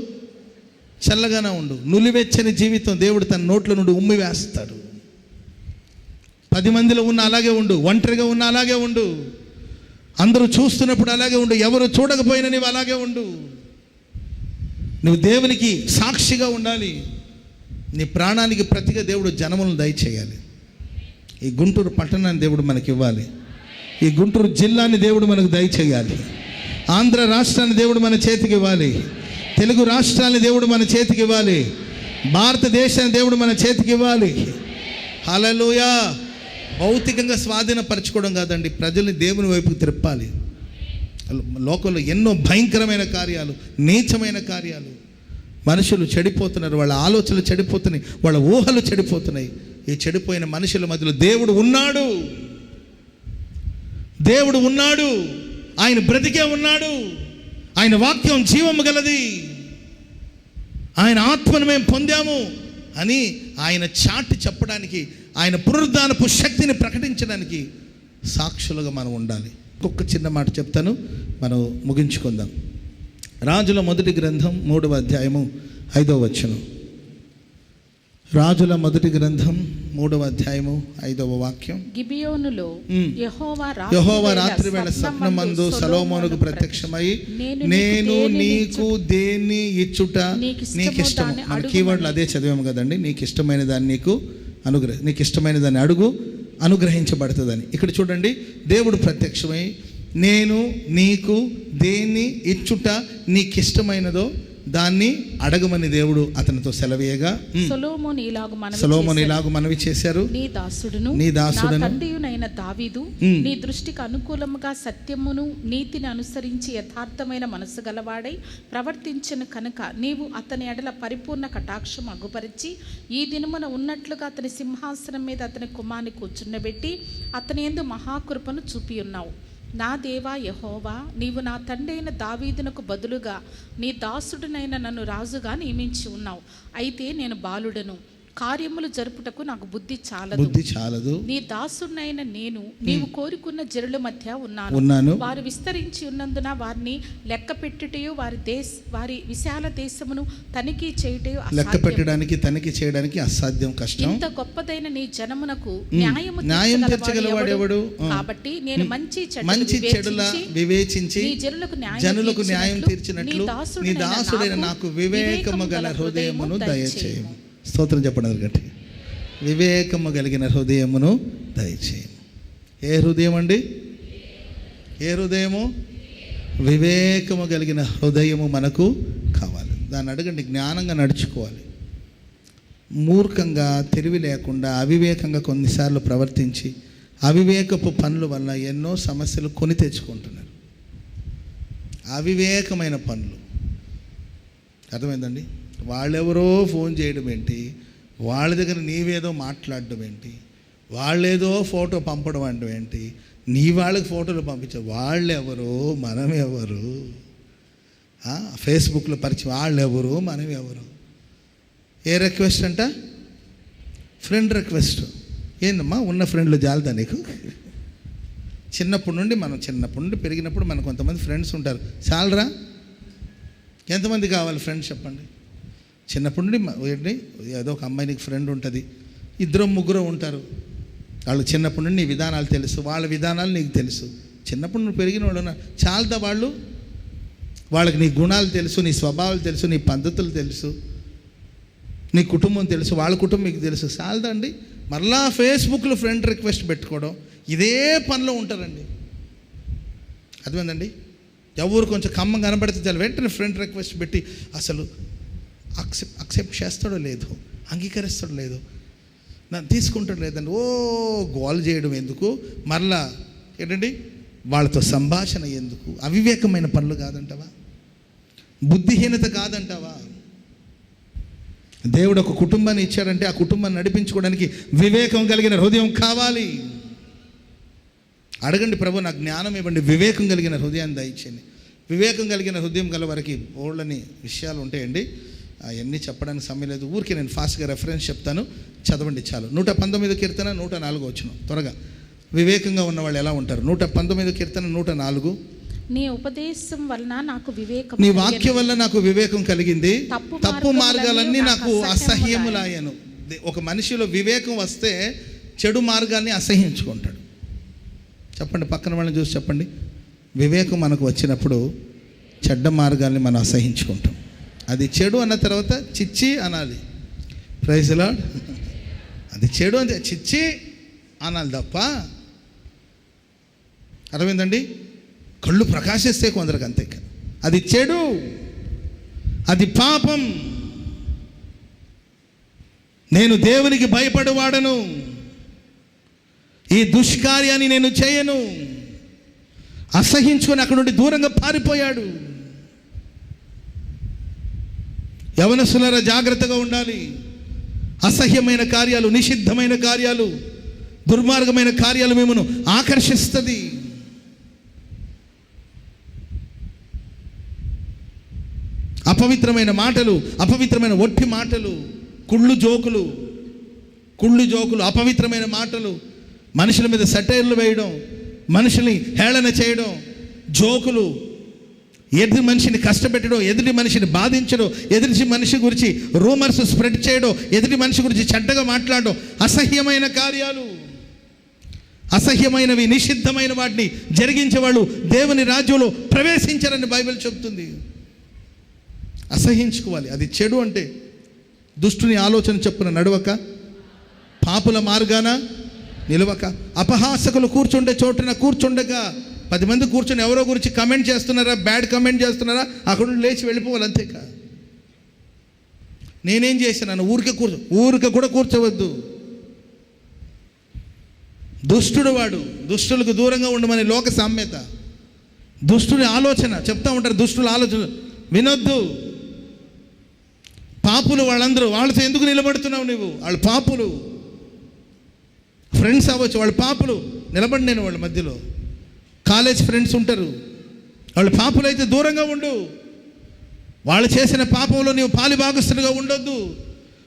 చల్లగానే ఉండు. నులివెచ్చని జీవితం దేవుడు తన నోట్ల నుండి ఉమ్మి వేస్తాడు. 10 మందిలో ఉన్న అలాగే ఉండు, ఒంటరిగా ఉన్న అలాగే ఉండు, అందరూ చూస్తున్నప్పుడు అలాగే ఉండు, ఎవరు చూడకపోయినా నీవు అలాగే ఉండు. నువ్వు దేవునికి సాక్షిగా ఉండాలి. నీ ప్రాణానికి ప్రతిగా దేవుడు జనములను దయచేయాలి. ఈ గుంటూరు పట్టణాన్ని దేవుడు మనకి ఇవ్వాలి. ఈ గుంటూరు జిల్లాని దేవుడు మనకు దయచేయాలి. ఆంధ్ర రాష్ట్రాన్ని దేవుడు మన చేతికి ఇవ్వాలి. తెలుగు రాష్ట్రాన్ని దేవుడు మన చేతికి ఇవ్వాలి. భారతదేశాన్ని దేవుడు మన చేతికి ఇవ్వాలి. హల్లెలూయా. భౌతికంగా స్వాధీనపరచుకోవడం కాదండి, ప్రజల్ని దేవుని వైపుకి తిప్పాలి. లోకంలో ఎన్నో భయంకరమైన కార్యాలు, నీచమైన కార్యాలు, మనుషులు చెడిపోతున్నారు, వాళ్ళ ఆలోచనలు చెడిపోతున్నాయి, వాళ్ళ ఊహలు చెడిపోతున్నాయి. ఈ చెడిపోయిన మనుషుల మధ్యలో దేవుడు ఉన్నాడు, ఆయన బ్రతికే ఉన్నాడు. ఆయన వాక్యం జీవము గలది, ఆయన ఆత్మను మేము పొందాము అని ఆయన చాటి చెప్పడానికి, ఆయన పునరుద్ధానపు శక్తిని ప్రకటించడానికి సాక్షులుగా మనం ఉండాలి. ఒక్క చిన్న మాట చెప్తాను, మనం ముగించుకుందాం. రాజుల మొదటి గ్రంథం 3వ అధ్యాయము 5వ వచనం. రాజుల మొదటి గ్రంథం 3వ అధ్యాయము 5వ వాక్యం. గిబియోనులో యెహోవా రాత్రి వేళ స్వప్నమందు సొలొమోనుకు ప్రత్యక్షమై, నేను నీకు దేన్ని ఇచ్చుట నీకు ఇష్టము. మన కీవర్డ్లు అదే చదివాము కదండి. నీకు ఇష్టమైన దాన్ని నీకు ఇష్టమైన దాన్ని అడుగు, అనుగ్రహించబడుతుందని. ఇక్కడ చూడండి, దేవుడు ప్రత్యక్షమై నేను నీకు దేన్ని ఇచ్చుట నీకు ఇష్టమైనదో దాన్ని అడగమని దేవుడు అతనితో సెలవేయగా, సొలొమోను ఇలాగు మనవి చేశారు, నీ దాసుడును తండ్రియునైన దావీదు నీ దృష్టికి అనుకూలముగా సత్యమును నీతిని అనుసరించి యథార్థమైన మనసు గలవాడై ప్రవర్తించిన కనుక నీవు అతని ఎడల పరిపూర్ణ కటాక్షం అగుపరిచి ఈ దినమున ఉన్నట్లుగా అతని సింహాసనం మీద అతని కుమారుని కూర్చుండబెట్టి అతని యందు మహాకృపను చూపి ఉన్నావు. నా దేవా యెహోవా, నీవు నా తండ్రైన దావీదునకు బదులుగా నీ దాసుడునైన నన్ను రాజుగా నియమించి ఉన్నావు. అయితే నేను బాలుడను, కార్యములు జరుపుటకు నాకు బుద్ధి చాలదు. నీ దాసుడునైన నేను నీవు కోరుకున్న జనుల మధ్య ఉన్నాను. వారు విస్తరించి ఉన్నందున వారిని లెక్క పెట్టుటయు వారి విశాల దేశమును తనిఖీ చేయుటయు లెక్క పెట్టడానికి తనిఖీ చేయడానికి అసాధ్యం, కష్టం. ఇంత గొప్పదైన నీ జనమునకు న్యాయం తీర్చగలవాడెవడు? కాబట్టి నేను మంచి చెడుల వివేచించి జనులకు న్యాయం తీర్చినట్లు నీ దాసుడైన నాకు వివేకము గల హృదయమును దయచేయము. స్తోత్రం చెప్పడం గట్టి. వివేకము కలిగిన హృదయమును దయచేయము. ఏ హృదయం అండి? ఏ హృదయము? వివేకము కలిగిన హృదయము మనకు కావాలి. దాన్ని అడగండి. జ్ఞానంగా నడుచుకోవాలి. మూర్ఖంగా, తెలివి లేకుండా, అవివేకంగా కొన్నిసార్లు ప్రవర్తించి అవివేకపు పనుల వల్ల ఎన్నో సమస్యలు కొని తెచ్చుకుంటున్నారు. అవివేకమైన పనులు. అర్థమైందండి? వాళ్ళెవరో ఫోన్ చేయడం ఏంటి, వాళ్ళ దగ్గర నీవేదో మాట్లాడడం ఏంటి, వాళ్ళేదో ఫోటో పంపడం అంటే ఏంటి, నీ వాళ్ళకి ఫోటోలు పంపించే వాళ్ళెవరు మనం ఎవరు, ఫేస్బుక్లో పరిచయం వాళ్ళెవరు మనం ఎవరు. ఏ రిక్వెస్ట్ అంట? Friend request. ఏందమ్మా, ఉన్న ఫ్రెండ్లు జాలదా నీకు? చిన్నప్పటి నుండి పెరిగినప్పుడు మనకు కొంతమంది ఫ్రెండ్స్ ఉంటారు. చాలరా? ఎంతమంది కావాలి ఫ్రెండ్స్ చెప్పండి? చిన్నప్పటి నుండి ఏంటి, ఏదో ఒక అమ్మాయి నీకు ఫ్రెండ్ ఉంటుంది, 2-3 ఉంటారు. వాళ్ళు చిన్నప్పటి నుండి నీ విధానాలు తెలుసు, వాళ్ళ విధానాలు నీకు తెలుసు. చిన్నప్పుడు నువ్వు పెరిగిన వాళ్ళు ఉన్నారు. చాలదా వాళ్ళకి నీ గుణాలు తెలుసు, నీ స్వభావాలు తెలుసు, నీ పద్ధతులు తెలుసు, నీ కుటుంబం తెలుసు, వాళ్ళ కుటుంబం మీకు తెలుసు. చాలదా అండి? మరలా ఫేస్బుక్లో ఫ్రెండ్ రిక్వెస్ట్ పెట్టుకోవడం, ఇదే పనిలో ఉంటారండి. అర్థమైందండి? ఎవరు కొంచెం కమ్మ కనబడితే చాలు వెంటనే ఫ్రెండ్ రిక్వెస్ట్ పెట్టి అసలు అక్సెప్ట్ చేస్తాడో లేదో, అంగీకరిస్తాడో లేదో, నన్ను తీసుకుంటాడు లేదండి, గోల్ చేయడం ఎందుకు, మరలా ఏంటండి వాళ్ళతో సంభాషణ ఎందుకు? అవివేకమైన పనులు కాదంటావా? బుద్ధిహీనత కాదంటావా? దేవుడు ఒక కుటుంబాన్ని ఇచ్చాడంటే ఆ కుటుంబాన్ని నడిపించుకోవడానికి వివేకం కలిగిన హృదయం కావాలి. అడగండి, ప్రభు నాకు జ్ఞానం ఇవ్వండి, వివేకం కలిగిన హృదయాన్ని దయచేయండి. వివేకం కలిగిన హృదయం గల వారికి బోళ్ళని విషయాలు ఉంటాయండి. అవన్నీ చెప్పడానికి సమయం లేదు. ఊరికే నేను ఫాస్ట్గా రెఫరెన్స్ చెప్తాను, చదవండి చాలు. 119 కీర్తన 104 వచ్చిన త్వరగా. వివేకంగా ఉన్న వాళ్ళు ఎలా ఉంటారు? 119 కీర్తన 104. నీ ఉపదేశం వలన నాకు వివేకం, నీ వాక్యం వల్ల నాకు వివేకం కలిగింది, తప్పు మార్గాలన్నీ నాకు అసహ్యములాయను. ఒక మనిషిలో వివేకం వస్తే చెడు మార్గాన్ని అసహ్యించుకుంటాడు. చెప్పండి, పక్కన వాళ్ళని చూసి చెప్పండి. వివేకం మనకు వచ్చినప్పుడు చెడ్డ మార్గాల్ని మనం అసహించుకుంటాం. అది చెడు అన్న తర్వాత చిచ్చి అనాలి. Praise lord. అది చెడు అంటే చిచ్చి అనాలి తప్ప, అర్థమైందండి? కళ్ళు ప్రకాశిస్తే కొందరికి అంతే. అది చెడు, అది పాపం. నేను దేవునికి భయపడవాడను, ఈ దుష్కార్యాన్ని నేను చేయను, అసహించుకొని అక్కడ నుండి దూరంగా పారిపోయాడు. యవనస్తులారా జాగ్రత్తగా ఉండాలి. అసహ్యమైన కార్యాలు, నిషిద్ధమైన కార్యాలు, దుర్మార్గమైన కార్యాలు మిమ్మల్ని ఆకర్షిస్తుంది. అపవిత్రమైన మాటలు, అపవిత్రమైన ఒట్టి మాటలు, కుళ్ళు జోకులు, అపవిత్రమైన మాటలు, మనుషుల మీద సెటైర్లు వేయడం, మనుషుల్ని హేళన చేయడం, జోకులు, ఎదుటి మనిషిని కష్టపెట్టడం, ఎదుటి మనిషిని బాధించడం, ఎదుటి మనిషి గురించి రూమర్స్ స్ప్రెడ్ చేయడం, ఎదుటి మనిషి గురించి చెడ్డగా మాట్లాడడం, అసహ్యమైన కార్యాలు, అసహ్యమైనవి, నిషిద్ధమైన వాటిని జరిగించే వాళ్ళు దేవుని రాజ్యంలో ప్రవేశించారని బైబిల్ చెప్తుంది. అసహ్యించుకోవాలి. అది చెడు అంటే దుష్టుని ఆలోచన చొప్పున నడవక, పాపుల మార్గాన నిలవక, అపహాసకులు కూర్చుండే చోటున కూర్చుండక. 10 మంది కూర్చొని ఎవరో గురించి కమెంట్ చేస్తున్నారా, బ్యాడ్ కమెంట్ చేస్తున్నారా, అక్కడ లేచి వెళ్ళిపోవాలి, అంతేకా. నేనేం చేశాను, ఊరికే కూడా కూర్చోవద్దు. దుష్టుడు వాడు, దుష్టులకు దూరంగా ఉండమని లోక సామ్యత. దుష్టుని ఆలోచన చెప్తా ఉంటారు, దుష్టుల ఆలోచన వినొద్దు. పాపులు వాళ్ళందరూ, వాళ్ళతో ఎందుకు నిలబడుతున్నావు నువ్వు? వాళ్ళు పాపులు. ఫ్రెండ్స్ అవ్వచ్చు, వాళ్ళు పాపులు. నిలబడి నేను వాళ్ళ మధ్యలో. కాలేజ్ ఫ్రెండ్స్ ఉంటారు, వాళ్ళు పాపులైతే దూరంగా ఉండు. వాళ్ళు చేసిన పాపంలో నీవు పాలిభాగస్తుడిగా ఉండొద్దు.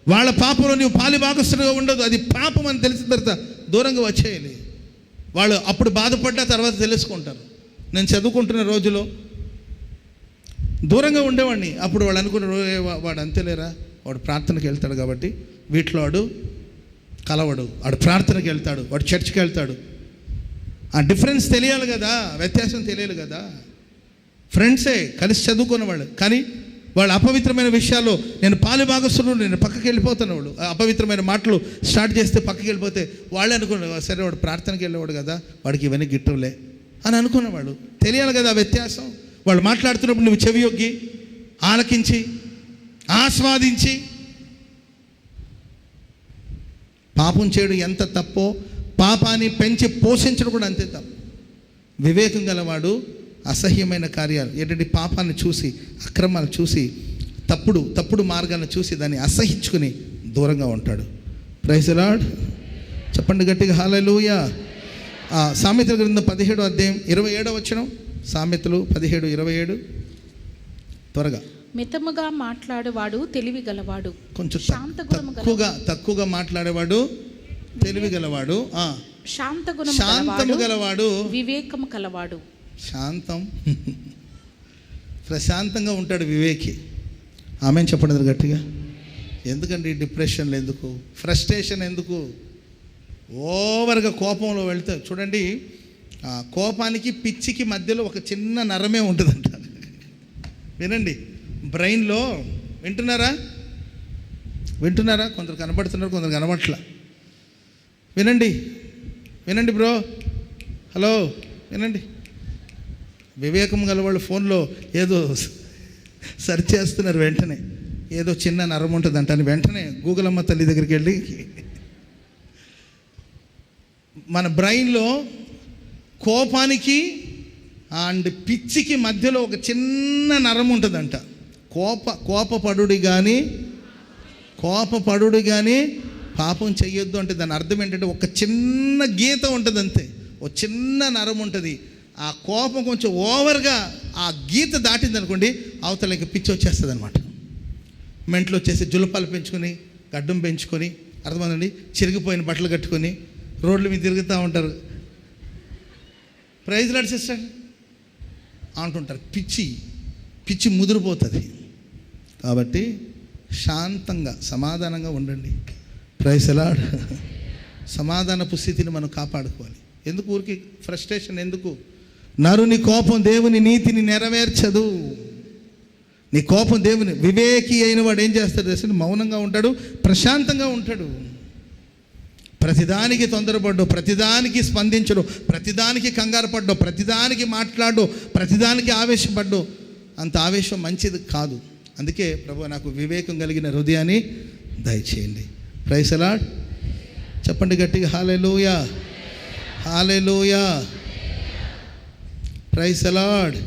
వాళ్ళ పాపంలో నీవు పాలిభాగస్తుడిగా ఉండొద్దు. అది పాపం అని తెలిసిన తర్వాత దూరంగా వచ్చేయాలి. వాళ్ళు అప్పుడు బాధపడ్డ తర్వాత తెలుసుకుంటారు. నేను చదువుకుంటున్న రోజులో దూరంగా ఉండేవాడిని. అప్పుడు వాళ్ళు అనుకున్నారు, వాడు అంతేలేరా, వాడు ప్రార్థనకి వెళ్తాడు కాబట్టి వీటిలో వాడు కలవడు, వాడు ప్రార్థనకి వెళ్తాడు, వాడు చర్చికి వెళ్తాడు. ఆ డిఫరెన్స్ తెలియాలి కదా, వ్యత్యాసం తెలియాలి కదా. ఫ్రెండ్సే కలిసి చదువుకున్న వాళ్ళు, కానీ వాళ్ళు అపవిత్రమైన విషయాల్లో నేను పాలిభాగస్తులు, నేను పక్కకి వెళ్ళిపోతాను. వాళ్ళు అపవిత్రమైన మాటలు స్టార్ట్ చేస్తే పక్కకి వెళ్ళిపోతే వాళ్ళే అనుకున్నారు, సరే వాడు ప్రార్థనకి వెళ్ళేవాడు కదా, వాడికి ఇవన్నీ గిట్టవులే అని అనుకున్నవాడు. తెలియాలి కదా వ్యత్యాసం. వాళ్ళు మాట్లాడుతున్నప్పుడు నువ్వు చెవియొగ్గి ఆలకించి ఆస్వాదించి. పాపం చేయడం ఎంత తప్పో పాపాన్ని పెంచి పోషించడం కూడా అంతే తప్పు. వివేకం గలవాడు అసహ్యమైన కార్యాలు, ఏంటంటే పాపాన్ని చూసి, అక్రమాలు చూసి, తప్పుడు మార్గాలను చూసి దాన్ని అసహించుకుని దూరంగా ఉంటాడు. Praise the lord. చెప్పండి గట్టిగా హల్లెలూయా. సామెతల గ్రంథం 17వ అధ్యాయం 27వ వచనం. సామెతలు 17:27. త్వరగా. మితముగా మాట్లాడేవాడు తెలివి గలవాడు, కొంచెం తక్కువగా మాట్లాడేవాడు తెలివి గలవాడు, శాంతము గలవాడు వివేకము కలవాడు. ప్రశాంతంగా ఉంటాడు వివేకి. ఆమె చెప్పండి గట్టిగా. ఎందుకండి డిప్రెషన్లు ఎందుకు, ఫ్రస్ట్రేషన్ ఎందుకు, ఓవర్గా కోపంలో వెళ్తే చూడండి. కోపానికి పిచ్చికి మధ్యలో ఒక చిన్న నరమే ఉంటుందంట. వినండి, బ్రెయిన్లో. వింటున్నారా? కొందరు కనబడుతున్నారు, కొందరు కనబడట్లా. వినండి బ్రో, హలో, వినండి. వివేకం గల వాళ్ళు ఫోన్లో ఏదో సెర్చ్ చేస్తున్నారు, వెంటనే ఏదో చిన్న నరం ఉంటుందంట అని వెంటనే గూగుల్ అమ్మ తల్లి దగ్గరికి వెళ్ళి, మన బ్రెయిన్లో కోపానికి అండ్ పిచ్చికి మధ్యలో ఒక చిన్న నరం ఉంటుందంట. కోపపడుడి కానీ పాపం చెయ్యొద్దు అంటే దాని అర్థం ఏంటంటే ఒక చిన్న గీత ఉంటుంది అంతే, ఒక చిన్న నరం ఉంటుంది. ఆ కోపం కొంచెం ఓవర్గా ఆ గీత దాటింది అనుకోండి, అవతల ఇంకా పిచ్చి వచ్చేస్తుంది అనమాట. మెంట్లో వచ్చేసి జులపాలు పెంచుకొని, గడ్డం పెంచుకొని, అర్థమైందండి, చిరిగిపోయిన బట్టలు కట్టుకొని రోడ్ల మీద తిరుగుతూ ఉంటారు. ప్రైజ్ లార్డ్ సిస్టర్ అంటుంటారు. పిచ్చి ముదిరిపోతుంది. కాబట్టి శాంతంగా సమాధానంగా ఉండండి. Praise lord. సమాధానపు స్థితిని మనం కాపాడుకోవాలి. ఎందుకు ఊరికి ఫ్రస్ట్రేషన్ ఎందుకు? నరుని కోపం దేవుని నీతిని నెరవేర్చదు. నీ కోపం దేవుని. వివేకి అయిన వాడు ఏం చేస్తాడు తెలుసు? మౌనంగా ఉంటాడు, ప్రశాంతంగా ఉంటాడు. ప్రతిదానికి తొందరపడ్డు, ప్రతిదానికి స్పందించడు, ప్రతిదానికి కంగారు పడ్డు, ప్రతిదానికి మాట్లాడు, ప్రతిదానికి ఆవేశపడ్డు. అంత ఆవేశం మంచిది కాదు. అందుకే ప్రభు నాకు వివేకం కలిగిన హృదయాన్ని దయచేయండి. Praise the lord. చెప్పండి గట్టిగా హల్లెలూయా, హల్లెలూయా, ప్రైజ్ ది లార్డ్.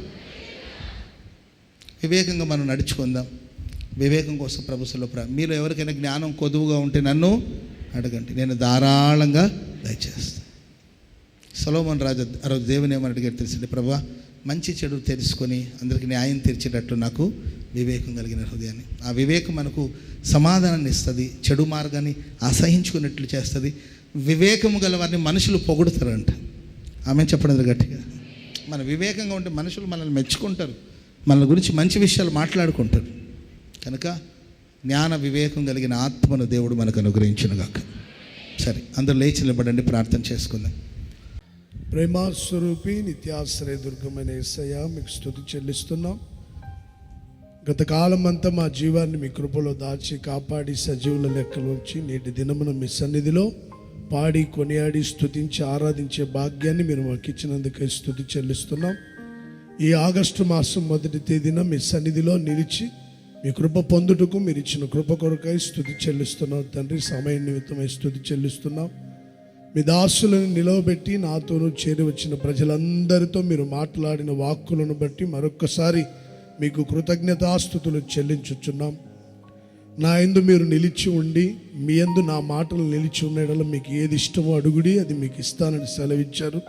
వివేకంగా మనం నడుచుకుందాం. వివేకం కోసం ప్రభుత్వంలో మీలో ఎవరికైనా జ్ఞానం కొదువుగా ఉంటే నన్ను అడగండి, నేను ధారాళంగా దయచేస్తాను. సొలొమోను రాజు ఆ రోజు దేవుని ఏమని అడిగారు తెలిసింది? ప్రభువా, మంచి చెడు తెలుసుకొని అందరికీ న్యాయం తీర్చేటట్లు నాకు వివేకం కలిగిన హృదయాన్ని. ఆ వివేకం మనకు సమాధానాన్ని ఇస్తుంది, చెడు మార్గాన్ని అసహించుకున్నట్లు చేస్తుంది. వివేకము గల వారిని మనుషులు పొగుడుతారంట. ఆమె చెప్పడం గట్టిగా. మన వివేకంగా ఉంటే మనుషులు మనల్ని మెచ్చుకుంటారు. మన గురించి మంచి విషయాలు మాట్లాడుకుంటారు. కనుక జ్ఞాన వివేకం కలిగిన ఆత్మను దేవుడు మనకు అనుగ్రహించునుగాక. సరే, అందరూ లేచి నిలబడండి, ప్రార్థన చేసుకుందాం. ప్రేమాస్వరూపి నిత్యాశ్రయ దుర్గమైన యేసయ్య, మీకు స్తుతి చెల్లిస్తున్నాం. గత కాలం అంతా మా జీవాన్ని మీ కృపలో దాచి కాపాడి సజీవుల లెక్కలోంచి నేటి దినమున మీ సన్నిధిలో పాడి కొనియాడి స్తుతించి ఆరాధించే భాగ్యాన్ని మీరు మాకు ఇచ్చినందుకే స్తుతి చెల్లిస్తున్నాం. ఈ ఆగస్టు మాసం 1వ తేదీన మీ సన్నిధిలో నిలిచి మీ కృప పొందుటకు మీరు ఇచ్చిన కృప కొరకై స్తుతి చెల్లిస్తున్నాం తండ్రి. సమయం నిమిత్తమై స్తుతి చెల్లిస్తున్నాం. మీ దాసులను నిలవబెట్టి నాతోనూ చేరి వచ్చిన ప్రజలందరితో మీరు మాట్లాడిన వాక్కులను బట్టి మరొక్కసారి మీకు కృతజ్ఞతాస్తుతులు చెల్లించుచున్నాం. నా యందు మీరు నిలిచి ఉండి మీ యందు నా మాటలు నిలిచి ఉండడం మీకు ఏది ఇష్టమో అడుగుడి, అది మీకు ఇస్తానని సెలవిచ్చారు.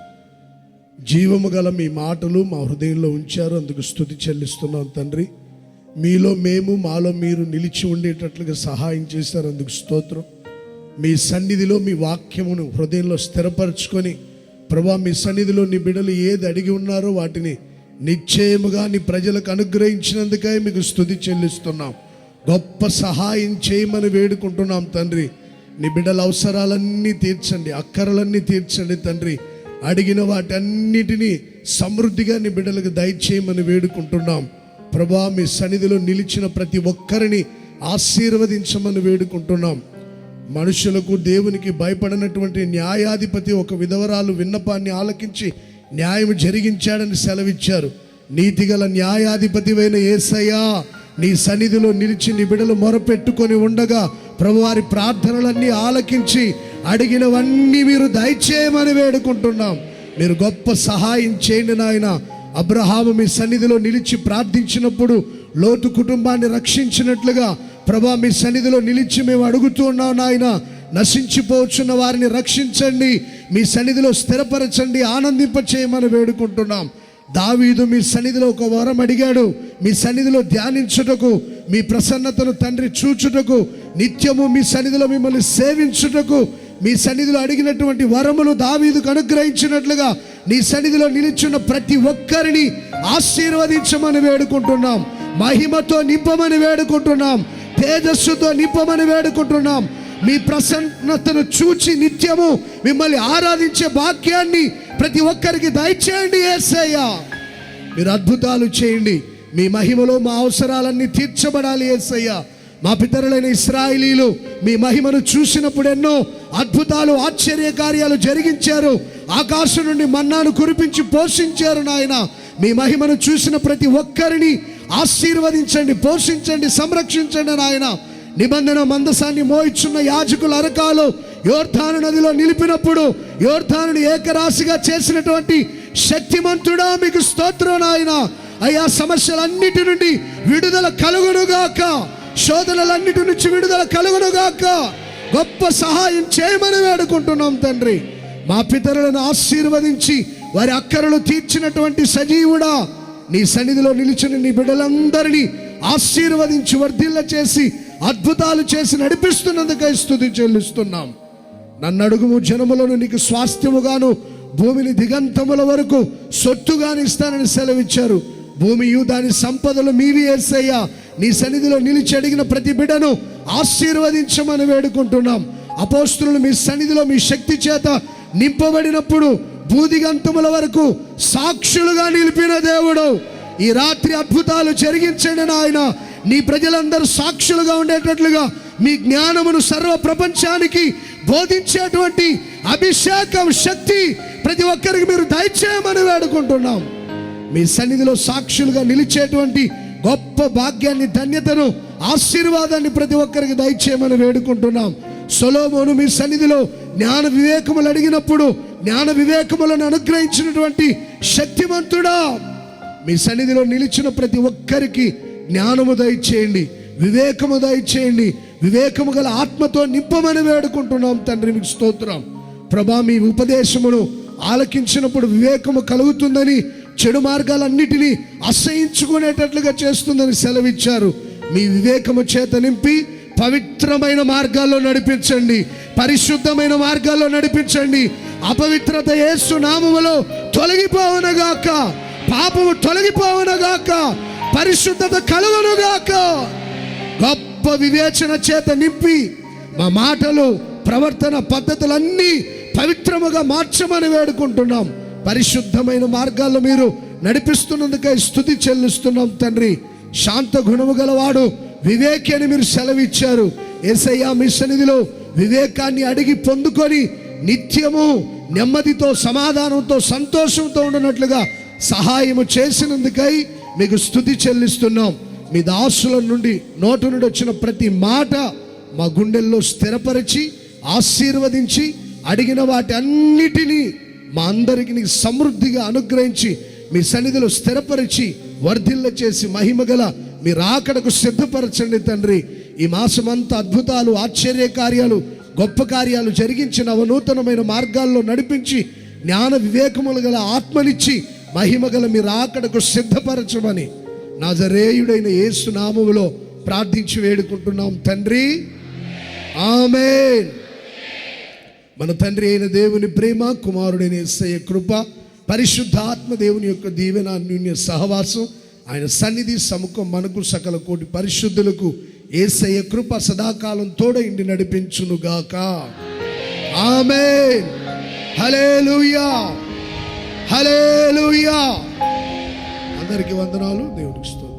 జీవము గల మీ మాటలు మా హృదయంలో ఉంచారు, అందుకు స్తుతి చెల్లిస్తున్నాం తండ్రి. మీలో మేము మాలో మీరు నిలిచి ఉండేటట్లుగా సహాయం చేశారు, అందుకు స్తోత్రం. మీ సన్నిధిలో మీ వాక్యమును హృదయంలో స్థిరపరచుకొని ప్రభా, మీ సన్నిధిలో నీ బిడ్డలు ఏది అడిగి ఉన్నారో వాటిని నిశ్చయముగా నీ ప్రజలకు అనుగ్రహించినందుకై మీకు స్తుతి చెల్లిస్తున్నాం. గొప్ప సహాయం చేయమని వేడుకుంటున్నాం తండ్రి. నీ బిడ్డల అవసరాలన్నీ తీర్చండి, అక్కరలన్నీ తీర్చండి తండ్రి. అడిగిన వాటన్నిటినీ సమృద్ధిగా నీ బిడ్డలకు దయచేయమని వేడుకుంటున్నాం ప్రభా. మీ సన్నిధిలో నిలిచిన ప్రతి ఒక్కరిని ఆశీర్వదించమని వేడుకుంటున్నాం. మనుషులకు దేవునికి భయపడినటువంటి న్యాయాధిపతి ఒక విధవరాలు విన్నపాన్ని ఆలకించి న్యాయం జరిగించాడని సెలవిచ్చారు. నీతిగల న్యాయాధిపతివైన యేసయ్యా, నీ సన్నిధిలో నిలిచి నీ బిడ్డలు మొరపెట్టుకొని ఉండగా ప్రభు వారి ప్రార్థనలన్నీ ఆలకించి అడిగినవన్నీ మీరు దయచేయమని వేడుకుంటున్నాం. మీరు గొప్ప సహాయం చేయండి నాయన. అబ్రహాము మీ సన్నిధిలో నిలిచి ప్రార్థించినప్పుడు లోతు కుటుంబాన్ని రక్షించినట్లుగా ప్రభా, మీ సన్నిధిలో నిలిచి మేము అడుగుతూ ఉన్నాం నాయన. నశించిపోవచ్చున్న వారిని రక్షించండి, మీ సన్నిధిలో స్థిరపరచండి, ఆనందింపచేయమని వేడుకుంటున్నాం. దావీదు మీ సన్నిధిలో ఒక వరం అడిగాడు, మీ సన్నిధిలో ధ్యానించుటకు, మీ ప్రసన్నతను తండ్రి చూచుటకు, నిత్యము మీ సన్నిధిలో మిమ్మల్ని సేవించుటకు. మీ సన్నిధిలో అడిగినటువంటి వరములు దావీదుకు అనుగ్రహించినట్లుగా నీ సన్నిధిలో నిలిచున్న ప్రతి ఒక్కరిని ఆశీర్వదించమని వేడుకుంటున్నాం. మహిమతో నింపమని వేడుకుంటున్నాం, తేజస్సుతో నింపమని వేడుకుంటున్నాం. మీ ప్రసన్నతను చూచి నిత్యము మిమ్మల్ని ఆరాధించే భాగ్యాన్ని ప్రతి ఒక్కరికి దయచేయండి యేసయ్యా. మీరు అద్భుతాలు చేయండి, మీ మహిమలో మా అవసరాలన్నీ తీర్చబడాలి యేసయ్యా. మా పితరులైన ఇశ్రాయేలీయులు మీ మహిమను చూసినప్పుడు ఎన్నో అద్భుతాలు ఆశ్చర్య కార్యాలు జరిగించారు. ఆకాశం నుండి మన్నాను కురిపించి పోషించారు నాయన. మీ మహిమను చూసిన ప్రతి ఒక్కరిని ఆశీర్వదించండి, పోషించండి, సంరక్షించండి నాయన. నిబంధన మందసాన్ని మోయిచున్న యాజకుల అరకాలు యోర్దాను నదిలో నిలిపినప్పుడు యోర్దానుని ఏకరాశిగా చేసినటువంటి శక్తిమంతుడా మీకు స్తోత్రం నాయన. అయ్యా, సమస్యలన్నిటి నుండి విడుదల కలుగునుగాక, శోధనలన్నిటి నుంచి విడుదల కలుగునుగాక. గొప్ప సహాయం చేయమని వేడుకుంటున్నాం తండ్రి. మా పితరులను ఆశీర్వదించి వారి అక్కరలు తీర్చినటువంటి సజీవుడా, నీ సన్నిధిలో నిలిచిన నీ బిడ్డలందరినీ ఆశీర్వదించి వర్ధిల్ల చేసి అద్భుతాలు చేసి నడిపిస్తున్నందుకై స్తుతి చెల్లిస్తున్నాం. నన్ను అడుగుము జనములను నీకు స్వాస్థ్యముగాను భూమిని దిగంతముల వరకు సొత్తుగాను ఇస్తానని సెలవిచ్చారు. భూమియు దాని సంపదలు మీవి యేసయ్యా. నీ సన్నిధిలో నిలిచి అడిగిన ప్రతి బిడ్డను ఆశీర్వదించమని వేడుకుంటున్నాం. అపోస్తులు మీ సన్నిధిలో మీ శక్తి చేత నింపబడినప్పుడు భూదిగంతముల వరకు సాక్షులుగా నిలిపిన దేవుడు, ఈ రాత్రి అద్భుతాలు జరిగించండి నాయన. నీ ప్రజలందరూ సాక్షులుగా ఉండేటట్లుగా మీ జ్ఞానమును సర్వ ప్రపంచానికి బోధించేటువంటి అభిషేకం, శక్తి ప్రతి ఒక్కరికి మీరు దయచేయమని వేడుకుంటున్నాం. మీ సన్నిధిలో సాక్షులుగా నిలిచేటువంటి గొప్ప భాగ్యాన్ని, ధన్యతను, ఆశీర్వాదాన్ని ప్రతి ఒక్కరికి దయచేయమని వేడుకుంటున్నాం. సొలొమోను మీ సన్నిధిలో జ్ఞాన వివేకములు అడిగినప్పుడు జ్ఞాన వివేకములను అనుగ్రహించినటువంటి శక్తిమంతుడా, మీ సన్నిధిలో నిలిచిన ప్రతి ఒక్కరికి జ్ఞానము దయచేయండి, వివేకము దయచేయండి, వివేకము గల ఆత్మతో నింపమని వేడుకుంటున్నాం తండ్రి. మీకు స్తోత్రం ప్రభా. మీ ఉపదేశమును ఆలకించినప్పుడు వివేకము కలుగుతుందని, చెడు మార్గాలన్నిటినీ అసహించుకునేటట్లుగా చేస్తుందని సెలవిచ్చారు. మీ వివేకము చేత నింపి పవిత్రమైన మార్గాల్లో నడిపించండి, పరిశుద్ధమైన మార్గాల్లో నడిపించండి. అపవిత్రత యేసు నామములో తొలగిపోవునగాక, పాపము తొలగిపోవునగాక, పరిశుద్ధత కలుగునుగాక. గొప్ప వివేచన చేత నింపి మా మాటలు, ప్రవర్తన పద్ధతులన్నీ పవిత్రముగా మార్చమని వేడుకుంటున్నాం. పరిశుద్ధమైన మార్గాల్లో మీరు నడిపిస్తున్నందుకై స్తుతి చెల్లిస్తున్నాం తండ్రి. శాంత గుణము గలవాడు వివేకి అని మీరు సెలవిచ్చారు. యేసయ్యా, మీ సన్నిధిలో వివేకాన్ని అడిగి పొందుకొని నిత్యము నెమ్మదితో, సమాధానంతో, సంతోషంతో ఉండనట్లుగా సహాయము చేసినందుకై మీకు స్తుతి చెల్లిస్తున్నాం. మీ దాసుల నుండి నోటి నుండి వచ్చిన ప్రతి మాట మా గుండెల్లో స్థిరపరిచి ఆశీర్వదించి అడిగిన వాటి అన్నిటినీ మా అందరికి సమృద్ధిగా అనుగ్రహించి మీ సన్నిధిలో స్థిరపరిచి వర్ధిల్ల చేసి మహిమగల మీ రాకడకు సిద్ధపరచండి తండ్రి. ఈ మాసమంతా అద్భుతాలు, ఆశ్చర్య కార్యాలు, గొప్ప కార్యాలు జరిగించి నవనూతనమైన మార్గాల్లో నడిపించి జ్ఞాన వివేకములు గల ఆత్మనిచ్చి మహిమగల మీ రాకడకు సిద్ధపరచమని నజరేయుడైన యేసు నామములో ప్రార్థించి వేడుకుంటున్నాం తండ్రి. ఆమేన్. మన తండ్రి అయిన దేవుని ప్రేమ, కుమారుడైన యేసయ్య కృప, పరిశుద్ధ ఆత్మ దేవుని యొక్క దీవెన, అన్యోన్య సహవాసం, ఆయన సన్నిధి సముఖం మనకు సకల కోటి పరిశుద్ధులకు యేసయ్య కృప సదాకాలం తోడైండి నడిపించునుగాక. ఆమేన్. హల్లెలూయా, హల్లెలూయా. అందరికీ వందనాలు. దేవునికి స్తోత్రం.